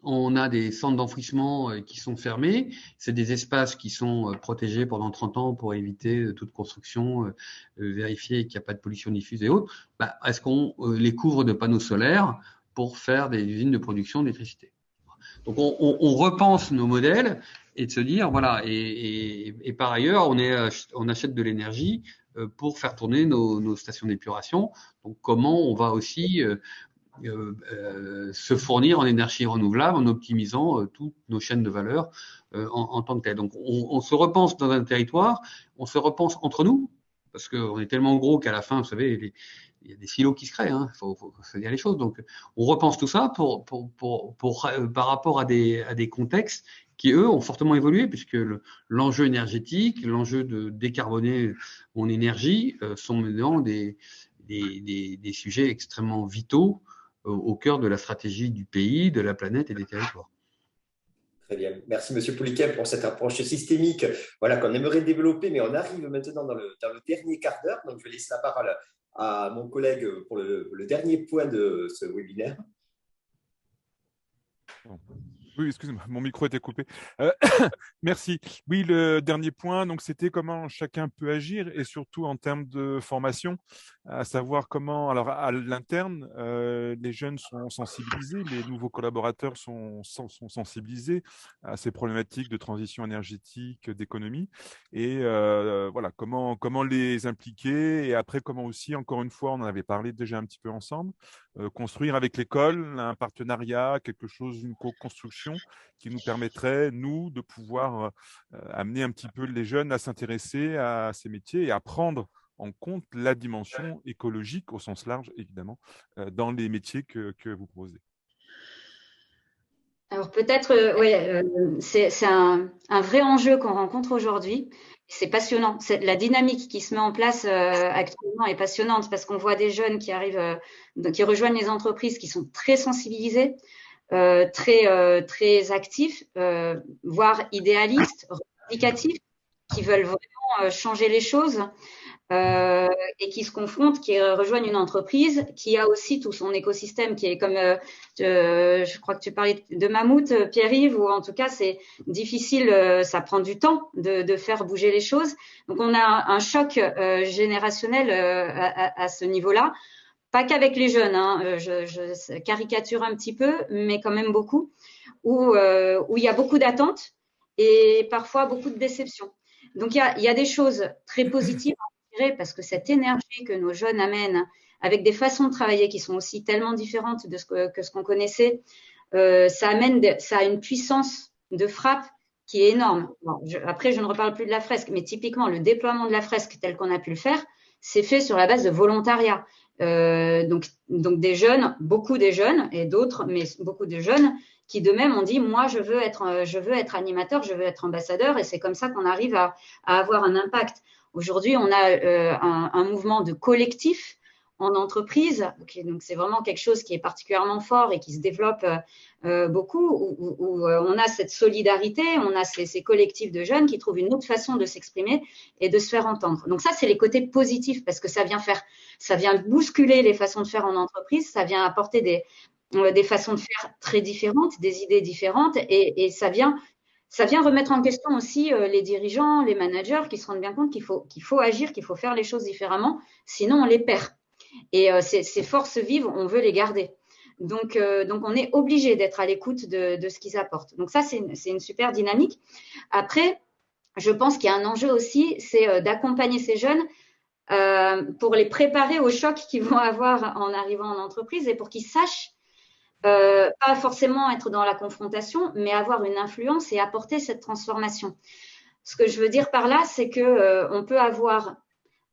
On a des centres d'enfouissement qui sont fermés. C'est des espaces qui sont protégés pendant 30 ans pour éviter toute construction, vérifier qu'il n'y a pas de pollution diffuse et autres. Est-ce qu'on les couvre de panneaux solaires pour faire des usines de production d'électricité? Donc, on repense nos modèles et de se dire, voilà, et par ailleurs, on achète de l'énergie pour faire tourner nos stations d'épuration. Donc, comment on va aussi se fournir en énergie renouvelable en optimisant toutes nos chaînes de valeur en tant que telles. Donc, on se repense dans un territoire, on se repense entre nous, parce qu'on est tellement gros qu'à la fin, vous savez, il y a des silos qui se créent, faut se dire les choses. Donc, on repense tout ça par rapport à des contextes qui, eux, ont fortement évolué, puisque l'enjeu énergétique, l'enjeu de décarboner mon énergie sont maintenant des sujets extrêmement vitaux au cœur de la stratégie du pays, de la planète et des territoires. Très bien. Merci, M. Pouliken, pour cette approche systémique qu'on aimerait développer, mais on arrive maintenant dans le dernier quart d'heure. Donc, je vais laisser la parole à mon collègue pour le dernier point de ce webinaire. Oui, excusez-moi, mon micro était coupé. Merci. Oui, le dernier point, donc c'était comment chacun peut agir et surtout en termes de formation, à savoir comment, alors à l'interne, les jeunes sont sensibilisés, les nouveaux collaborateurs sont sensibilisés à ces problématiques de transition énergétique, d'économie, et voilà, comment les impliquer, et après comment aussi, encore une fois, on en avait parlé déjà un petit peu ensemble, construire avec l'école un partenariat, quelque chose, une co-construction qui nous permettrait, nous, de pouvoir amener un petit peu les jeunes à s'intéresser à ces métiers et à prendre en compte la dimension écologique au sens large, évidemment, dans les métiers que vous proposez. Alors peut-être, c'est un vrai enjeu qu'on rencontre aujourd'hui. C'est passionnant. La dynamique qui se met en place actuellement est passionnante parce qu'on voit des jeunes qui arrivent, qui rejoignent les entreprises, qui sont très sensibilisés, très actifs, voire idéalistes, revendicatifs, qui veulent vraiment changer les choses. Et qui se confrontent, qui rejoignent une entreprise qui a aussi tout son écosystème qui est comme, je crois que tu parlais de mammouth, Pierre-Yves, ou en tout cas c'est difficile, ça prend du temps de faire bouger les choses. Donc on a un choc générationnel à ce niveau-là, pas qu'avec les jeunes, je caricature un petit peu, mais quand même beaucoup, où il y a beaucoup d'attentes et parfois beaucoup de déceptions. Donc il y a des choses très positives parce que cette énergie que nos jeunes amènent avec des façons de travailler qui sont aussi tellement différentes de ce qu'on connaissait, ça a une puissance de frappe qui est énorme. Bon, après, je ne reparle plus de la fresque, mais typiquement, le déploiement de la fresque tel qu'on a pu le faire, c'est fait sur la base de volontariat. Donc des jeunes, beaucoup des jeunes et d'autres, mais beaucoup de jeunes qui d'eux-mêmes ont dit, moi, je veux être animateur, je veux être ambassadeur, et c'est comme ça qu'on arrive à avoir un impact. Aujourd'hui, on a un mouvement de collectif en entreprise, donc c'est vraiment quelque chose qui est particulièrement fort et qui se développe beaucoup, où on a cette solidarité, on a ces collectifs de jeunes qui trouvent une autre façon de s'exprimer et de se faire entendre. Donc ça, c'est les côtés positifs parce que ça vient bousculer les façons de faire en entreprise, ça vient apporter des façons de faire très différentes, des idées différentes, et ça vient remettre en question aussi les dirigeants, les managers qui se rendent bien compte qu'il faut agir, qu'il faut faire les choses différemment, sinon on les perd. Et ces forces vives, on veut les garder. Donc on est obligé d'être à l'écoute de ce qu'ils apportent. Donc ça, c'est une super dynamique. Après, je pense qu'il y a un enjeu aussi, c'est d'accompagner ces jeunes pour les préparer aux chocs qu'ils vont avoir en arrivant en entreprise et pour qu'ils sachent pas forcément être dans la confrontation, mais avoir une influence et apporter cette transformation. Ce que je veux dire par là, c'est que on peut avoir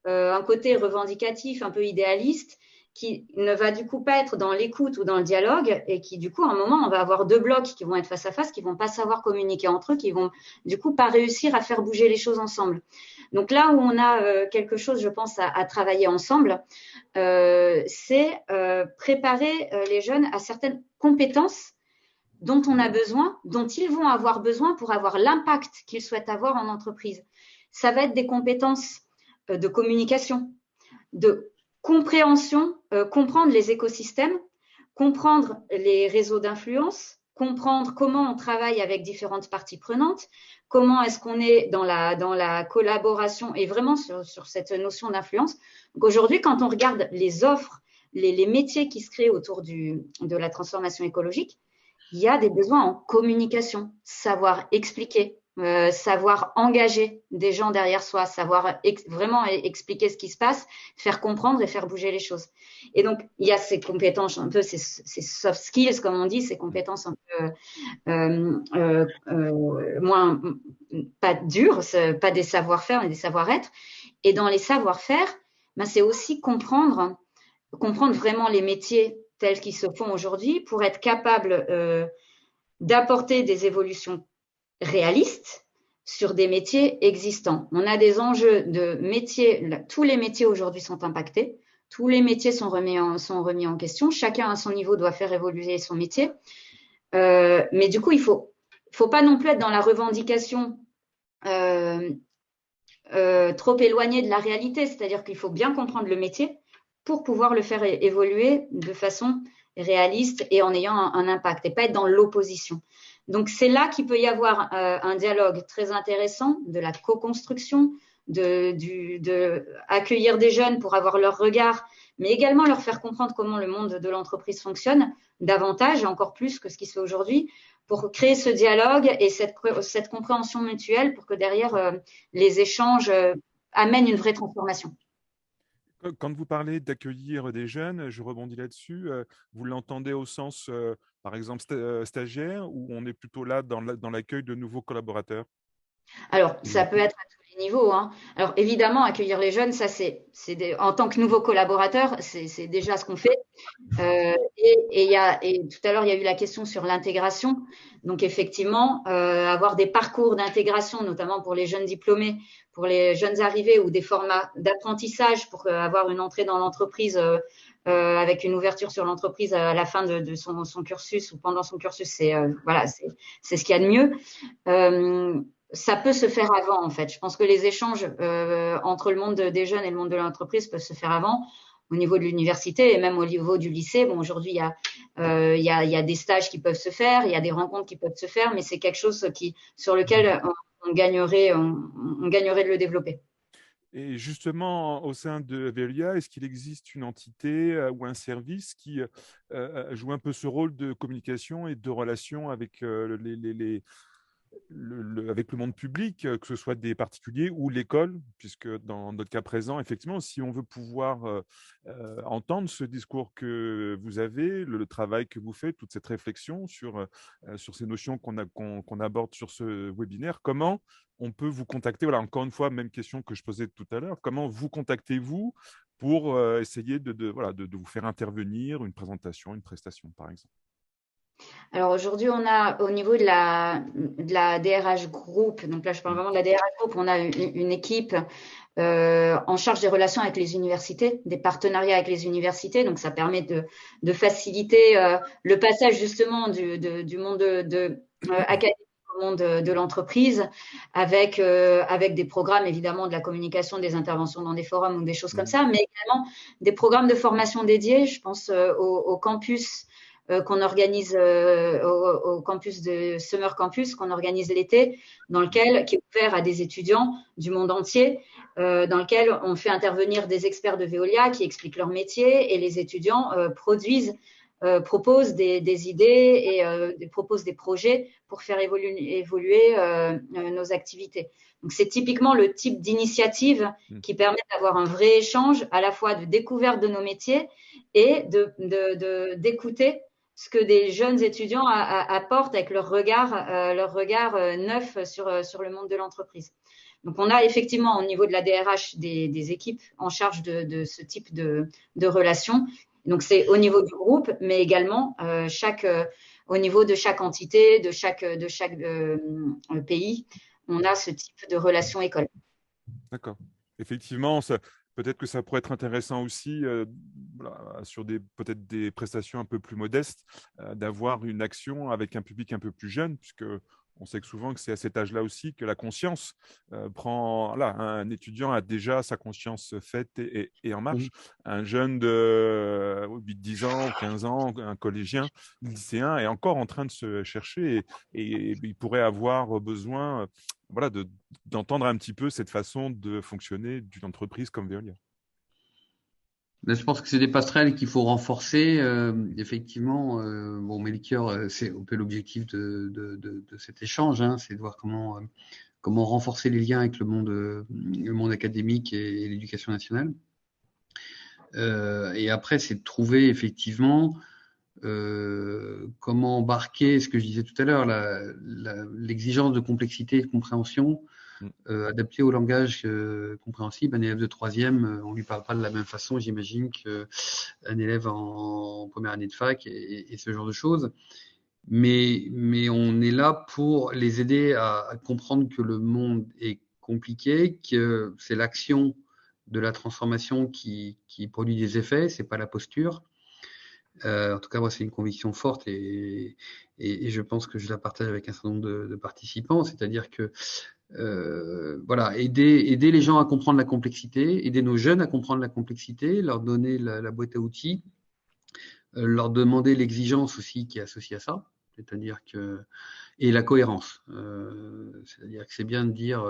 un côté revendicatif, un peu idéaliste, qui ne va du coup pas être dans l'écoute ou dans le dialogue, et qui du coup, à un moment, on va avoir deux blocs qui vont être face à face, qui vont pas savoir communiquer entre eux, qui vont du coup pas réussir à faire bouger les choses ensemble. Donc là où on a quelque chose, je pense, à travailler ensemble, c'est préparer les jeunes à certaines compétences dont on a besoin, dont ils vont avoir besoin pour avoir l'impact qu'ils souhaitent avoir en entreprise. Ça va être des compétences de communication, de compréhension, comprendre les écosystèmes, comprendre les réseaux d'influence, comprendre comment on travaille avec différentes parties prenantes, comment est-ce qu'on est dans la collaboration et vraiment sur cette notion d'influence. Donc aujourd'hui, quand on regarde les offres, les métiers qui se créent autour de la transformation écologique, il y a des besoins en communication, savoir expliquer, savoir engager des gens derrière soi, savoir vraiment expliquer ce qui se passe, faire comprendre et faire bouger les choses. Et donc, il y a ces compétences un peu, ces soft skills, comme on dit, ces compétences un peu moins, pas dures, pas des savoir-faire, mais des savoir-être. Et dans les savoir-faire, ben, c'est aussi comprendre vraiment les métiers tels qu'ils se font aujourd'hui pour être capable d'apporter des évolutions réalistes sur des métiers existants. On a des enjeux de métiers, tous les métiers aujourd'hui sont impactés, tous les métiers sont remis en question, chacun à son niveau doit faire évoluer son métier, mais du coup il faut pas non plus être dans la revendication trop éloignée de la réalité, c'est-à-dire qu'il faut bien comprendre le métier pour pouvoir le faire évoluer de façon réaliste et en ayant un impact et pas être dans l'opposition. Donc, c'est là qu'il peut y avoir un dialogue très intéressant, de la co-construction, de accueillir des jeunes pour avoir leur regard, mais également leur faire comprendre comment le monde de l'entreprise fonctionne davantage et encore plus que ce qui se fait aujourd'hui pour créer ce dialogue et cette compréhension mutuelle pour que derrière, les échanges amènent une vraie transformation. Quand vous parlez d'accueillir des jeunes, je rebondis là-dessus, vous l'entendez au sens, par exemple, stagiaire, ou on est plutôt là dans l'accueil de nouveaux collaborateurs? Alors, ça peut être à tous les niveaux, hein. Alors, évidemment, accueillir les jeunes, ça, en tant que nouveau collaborateur, c'est déjà ce qu'on fait. Et tout à l'heure, il y a eu la question sur l'intégration. Donc, effectivement, avoir des parcours d'intégration, notamment pour les jeunes diplômés, pour les jeunes arrivés ou des formats d'apprentissage pour avoir une entrée dans l'entreprise avec une ouverture sur l'entreprise à la fin de son cursus ou pendant son cursus, c'est ce qu'il y a de mieux. Ça peut se faire avant, en fait. Je pense que les échanges entre le monde des jeunes et le monde de l'entreprise peuvent se faire avant, au niveau de l'université et même au niveau du lycée. Bon, aujourd'hui, il y a des stages qui peuvent se faire, il y a des rencontres qui peuvent se faire, mais c'est quelque chose sur lequel on gagnerait de le développer. Et justement, au sein de Veolia, est-ce qu'il existe une entité ou un service qui joue un peu ce rôle de communication et de relation avec avec le monde public, que ce soit des particuliers ou l'école, puisque dans notre cas présent, effectivement, si on veut pouvoir entendre ce discours que vous avez, le travail que vous faites, toute cette réflexion sur ces notions qu'on aborde sur ce webinaire, comment on peut vous contacter? Voilà, encore une fois, même question que je posais tout à l'heure, comment vous contactez-vous pour essayer de vous faire intervenir une présentation, une prestation, par exemple? Alors aujourd'hui, on a au niveau de la DRH Group, donc là je parle vraiment de la DRH Group, on a une équipe en charge des relations avec les universités, des partenariats avec les universités, donc ça permet de faciliter le passage justement du monde académique au monde de l'entreprise, avec des programmes évidemment de la communication, des interventions dans des forums ou des choses comme ça, mais également des programmes de formation dédiés. Je pense au campus qu'on organise au campus de Summer Campus, qu'on organise l'été, qui est ouvert à des étudiants du monde entier, dans lequel on fait intervenir des experts de Veolia qui expliquent leur métier et les étudiants proposent des idées et proposent des projets pour faire évoluer nos activités. Donc, c'est typiquement le type d'initiative qui permet d'avoir un vrai échange à la fois de découverte de nos métiers et d'écouter ce que des jeunes étudiants apportent avec leur regard neuf sur le monde de l'entreprise. Donc, on a effectivement au niveau de la DRH des équipes en charge de ce type de relations. Donc, c'est au niveau du groupe, mais également au niveau de chaque entité, de chaque pays, on a ce type de relation école. D'accord. Effectivement, peut-être que ça pourrait être intéressant aussi, sur peut-être des prestations un peu plus modestes, d'avoir une action avec un public un peu plus jeune, puisque on sait que souvent que c'est à cet âge-là aussi que la conscience prend. Là, un étudiant a déjà sa conscience faite et en marche. Un jeune de 8-10 ans, 15 ans, un collégien, lycéen est encore en train de se chercher et il pourrait avoir besoin d'entendre un petit peu cette façon de fonctionner d'une entreprise comme Veolia. Ben, je pense que c'est des passerelles qu'il faut renforcer. Effectivement, Melchior, c'est un peu l'objectif de cet échange, hein, c'est de voir comment renforcer les liens avec le monde académique et l'éducation nationale. Et après, c'est de trouver effectivement comment embarquer, ce que je disais tout à l'heure, l'exigence de complexité et de compréhension adaptée au langage compréhensible. Un élève de troisième, on lui parle pas de la même façon, j'imagine, qu'un élève en première année de fac et ce genre de choses. Mais on est là pour les aider à comprendre que le monde est compliqué, que c'est l'action de la transformation qui produit des effets, c'est pas la posture. En tout cas, moi, c'est une conviction forte et je pense que je la partage avec un certain nombre de participants. C'est-à-dire que aider les gens à comprendre la complexité, aider nos jeunes à comprendre la complexité, leur donner la boîte à outils, leur demander l'exigence aussi qui est associée à ça, c'est-à-dire que et la cohérence. C'est-à-dire que c'est bien de dire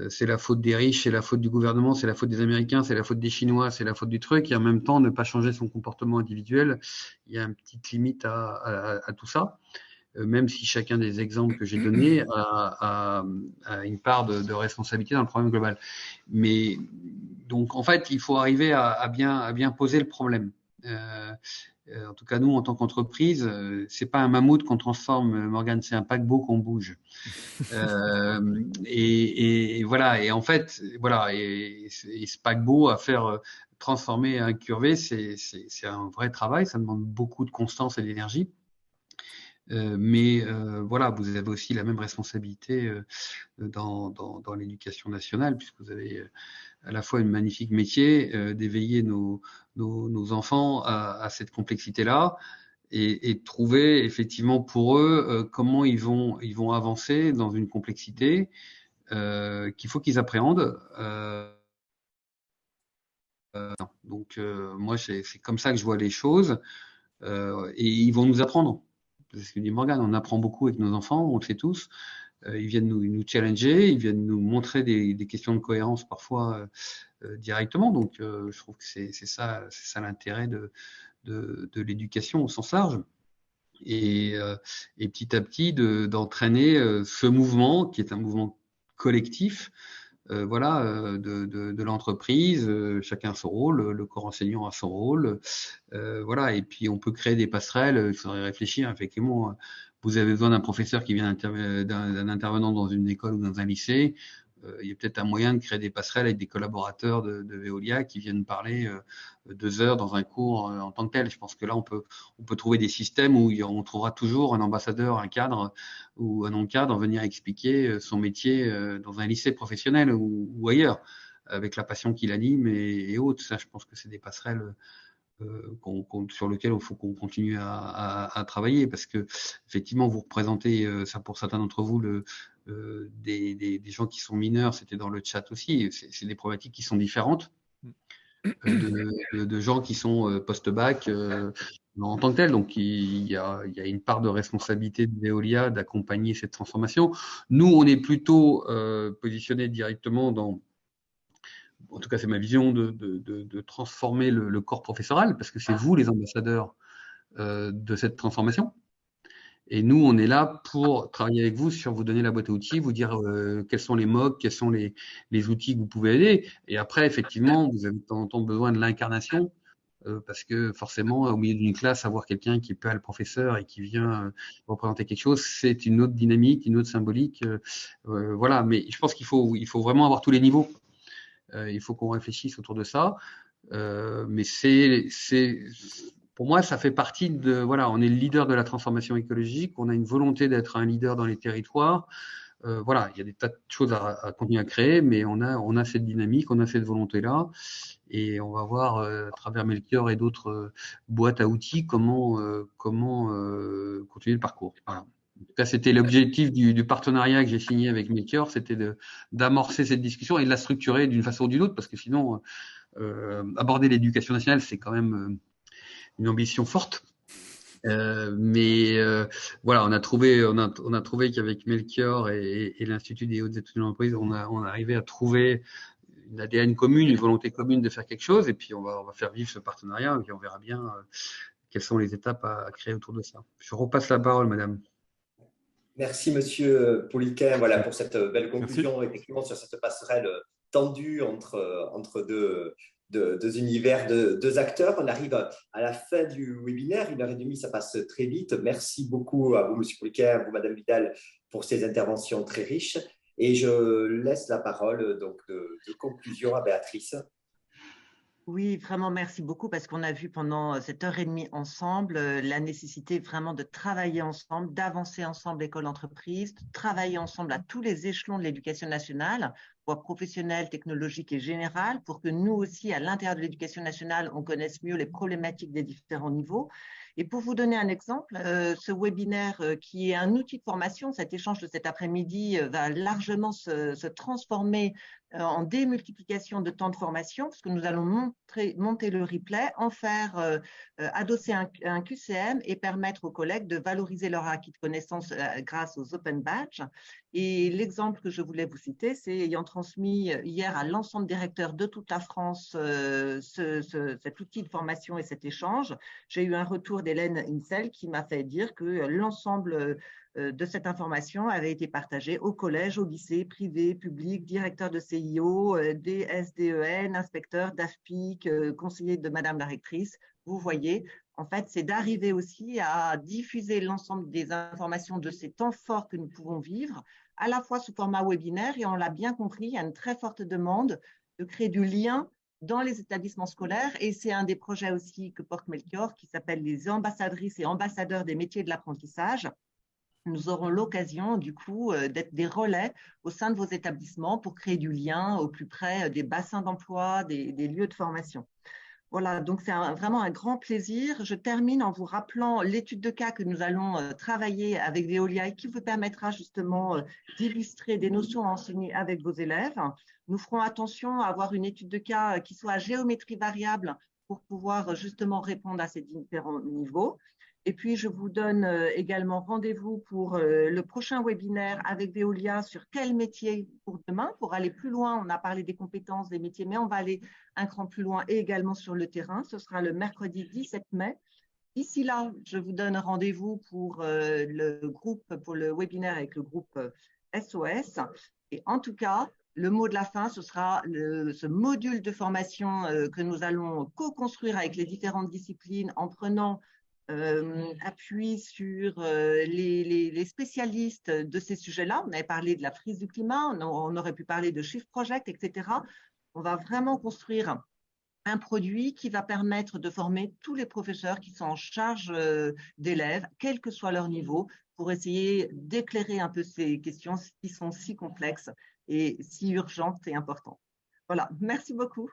c'est la faute des riches, c'est la faute du gouvernement, c'est la faute des Américains, c'est la faute des Chinois, c'est la faute du truc, et en même temps ne pas changer son comportement individuel. Il y a une petite limite à tout ça, même si chacun des exemples que j'ai donnés a une part de responsabilité dans le problème global. Mais donc en fait, il faut arriver à bien poser le problème. En tout cas, nous, en tant qu'entreprise, c'est pas un mammouth qu'on transforme, Morgane, c'est un paquebot qu'on bouge. Et voilà. Et en fait, voilà. Et ce paquebot à faire transformer un curvé, c'est un vrai travail. Ça demande beaucoup de constance et d'énergie. Mais voilà, vous avez aussi la même responsabilité dans l'éducation nationale, puisque vous avez à la fois une magnifique métier d'éveiller nos enfants à cette complexité-là et trouver effectivement pour eux comment ils vont avancer dans une complexité qu'il faut qu'ils appréhendent. Donc moi, c'est comme ça que je vois les choses et ils vont nous apprendre. C'est ce que dit Morgane, on apprend beaucoup avec nos enfants, on le fait tous. Ils viennent nous challenger, ils viennent nous montrer des questions de cohérence parfois directement. Donc, je trouve que c'est ça l'intérêt de l'éducation au sens large. Et petit à petit d'entraîner ce mouvement qui est un mouvement collectif. De l'entreprise, chacun a son rôle, le corps enseignant a son rôle, et puis on peut créer des passerelles, il faudrait réfléchir, effectivement, vous avez besoin d'un professeur qui vient d'un intervenant dans une école ou dans un lycée, il y a peut-être un moyen de créer des passerelles avec des collaborateurs de Veolia qui viennent parler 2 heures dans un cours en tant que tel. Je pense que là, on peut trouver des systèmes où on trouvera toujours un ambassadeur, un cadre ou un non-cadre venir expliquer son métier dans un lycée professionnel ou ailleurs, avec la passion qu'il anime et autres. Ça, je pense que c'est des passerelles sur lequel il faut qu'on continue à travailler parce que effectivement vous représentez ça pour certains d'entre vous des gens qui sont mineurs, c'était dans le chat aussi, c'est des problématiques qui sont différentes de gens qui sont post-bac en tant que tel. Donc, il y a une part de responsabilité de Veolia d'accompagner cette transformation. Nous, on est plutôt positionné directement dans, en tout cas c'est ma vision, de transformer le corps professoral, parce que c'est vous les ambassadeurs de cette transformation. Et nous, on est là pour travailler avec vous sur vous donner la boîte à outils, vous dire quels sont les MOOC, quels sont les outils que vous pouvez aider. Et après, effectivement, vous avez de temps en temps besoin de l'incarnation, parce que forcément, au milieu d'une classe, avoir quelqu'un qui peut être le professeur et qui vient représenter quelque chose, c'est une autre dynamique, une autre symbolique. Voilà. Mais je pense qu'il faut vraiment avoir tous les niveaux. Il faut qu'on réfléchisse autour de ça. Mais pour moi, ça fait partie de, voilà, on est le leader de la transformation écologique, on a une volonté d'être un leader dans les territoires. Voilà, il y a des tas de choses à continuer à créer, mais on a cette dynamique, on a cette volonté-là, et on va voir à travers Melchior et d'autres boîtes à outils comment continuer le parcours. Voilà. En tout cas, c'était l'objectif du partenariat que j'ai signé avec Melchior, c'était d'amorcer cette discussion et de la structurer d'une façon ou d'une autre, parce que sinon, aborder l'éducation nationale, c'est quand même une ambition forte. Mais voilà, on a trouvé qu'avec Melchior et l'Institut des hautes études de l'entreprise, on arrivé à trouver une ADN commune, une volonté commune de faire quelque chose, et puis on va faire vivre ce partenariat, et puis on verra bien quelles sont les étapes à créer autour de ça. Je repasse la parole, madame. Merci, monsieur Pouliquen, voilà, pour cette belle conclusion. Merci. Effectivement, sur cette passerelle tendue entre deux univers, deux acteurs. On arrive à la fin du webinaire, 1h30, ça passe très vite. Merci beaucoup à vous, monsieur Pouliquen, à vous, madame Vidal, pour ces interventions très riches. Et je laisse la parole donc, de conclusion à Béatrice. Oui, vraiment, merci beaucoup, parce qu'on a vu pendant cette 1h30 ensemble la nécessité vraiment de travailler ensemble, d'avancer ensemble école-entreprise, de travailler ensemble à tous les échelons de l'éducation nationale, voire professionnelle, technologique et générale, pour que nous aussi, à l'intérieur de l'éducation nationale, on connaisse mieux les problématiques des différents niveaux. Et pour vous donner un exemple, ce webinaire qui est un outil de formation, cet échange de cet après-midi va largement se transformer en démultiplication de temps de formation, parce que nous allons monter le replay, en faire adosser un QCM et permettre aux collègues de valoriser leur acquis de connaissances grâce aux open badges. Et l'exemple que je voulais vous citer, c'est ayant transmis hier à l'ensemble des recteurs de toute la France cet outil de formation et cet échange. J'ai eu un retour d'Hélène Insel qui m'a fait dire que l'ensemble de cette information avait été partagée au collège, au lycée, privé, public, directeur de CIO, des SDEN, inspecteurs, d'AFPIC, conseiller de madame la rectrice. Vous voyez, en fait, c'est d'arriver aussi à diffuser l'ensemble des informations de ces temps forts que nous pouvons vivre, à la fois sous format webinaire, et on l'a bien compris, il y a une très forte demande de créer du lien dans les établissements scolaires, et c'est un des projets aussi que porte Melchior, qui s'appelle les ambassadrices et ambassadeurs des métiers de l'apprentissage. Nous aurons l'occasion, du coup, d'être des relais au sein de vos établissements pour créer du lien au plus près des bassins d'emploi, des lieux de formation. Voilà, donc c'est vraiment un grand plaisir. Je termine en vous rappelant l'étude de cas que nous allons travailler avec Veolia et qui vous permettra justement d'illustrer des notions à enseigner avec vos élèves. Nous ferons attention à avoir une étude de cas qui soit à géométrie variable pour pouvoir justement répondre à ces différents niveaux. Et puis, je vous donne également rendez-vous pour le prochain webinaire avec Veolia sur quel métier pour demain. Pour aller plus loin, on a parlé des compétences, des métiers, mais on va aller un cran plus loin et également sur le terrain. Ce sera le mercredi 17 mai. D'ici là, je vous donne rendez-vous pour le webinaire avec le groupe SOS. Et en tout cas, le mot de la fin, ce sera ce module de formation que nous allons co-construire avec les différentes disciplines en prenant appui sur les spécialistes de ces sujets-là. On avait parlé de la crise du climat, on aurait pu parler de Shift Project, etc. On va vraiment construire un produit qui va permettre de former tous les professeurs qui sont en charge d'élèves, quel que soit leur niveau, pour essayer d'éclairer un peu ces questions qui sont si complexes et si urgentes et importantes. Voilà, merci beaucoup.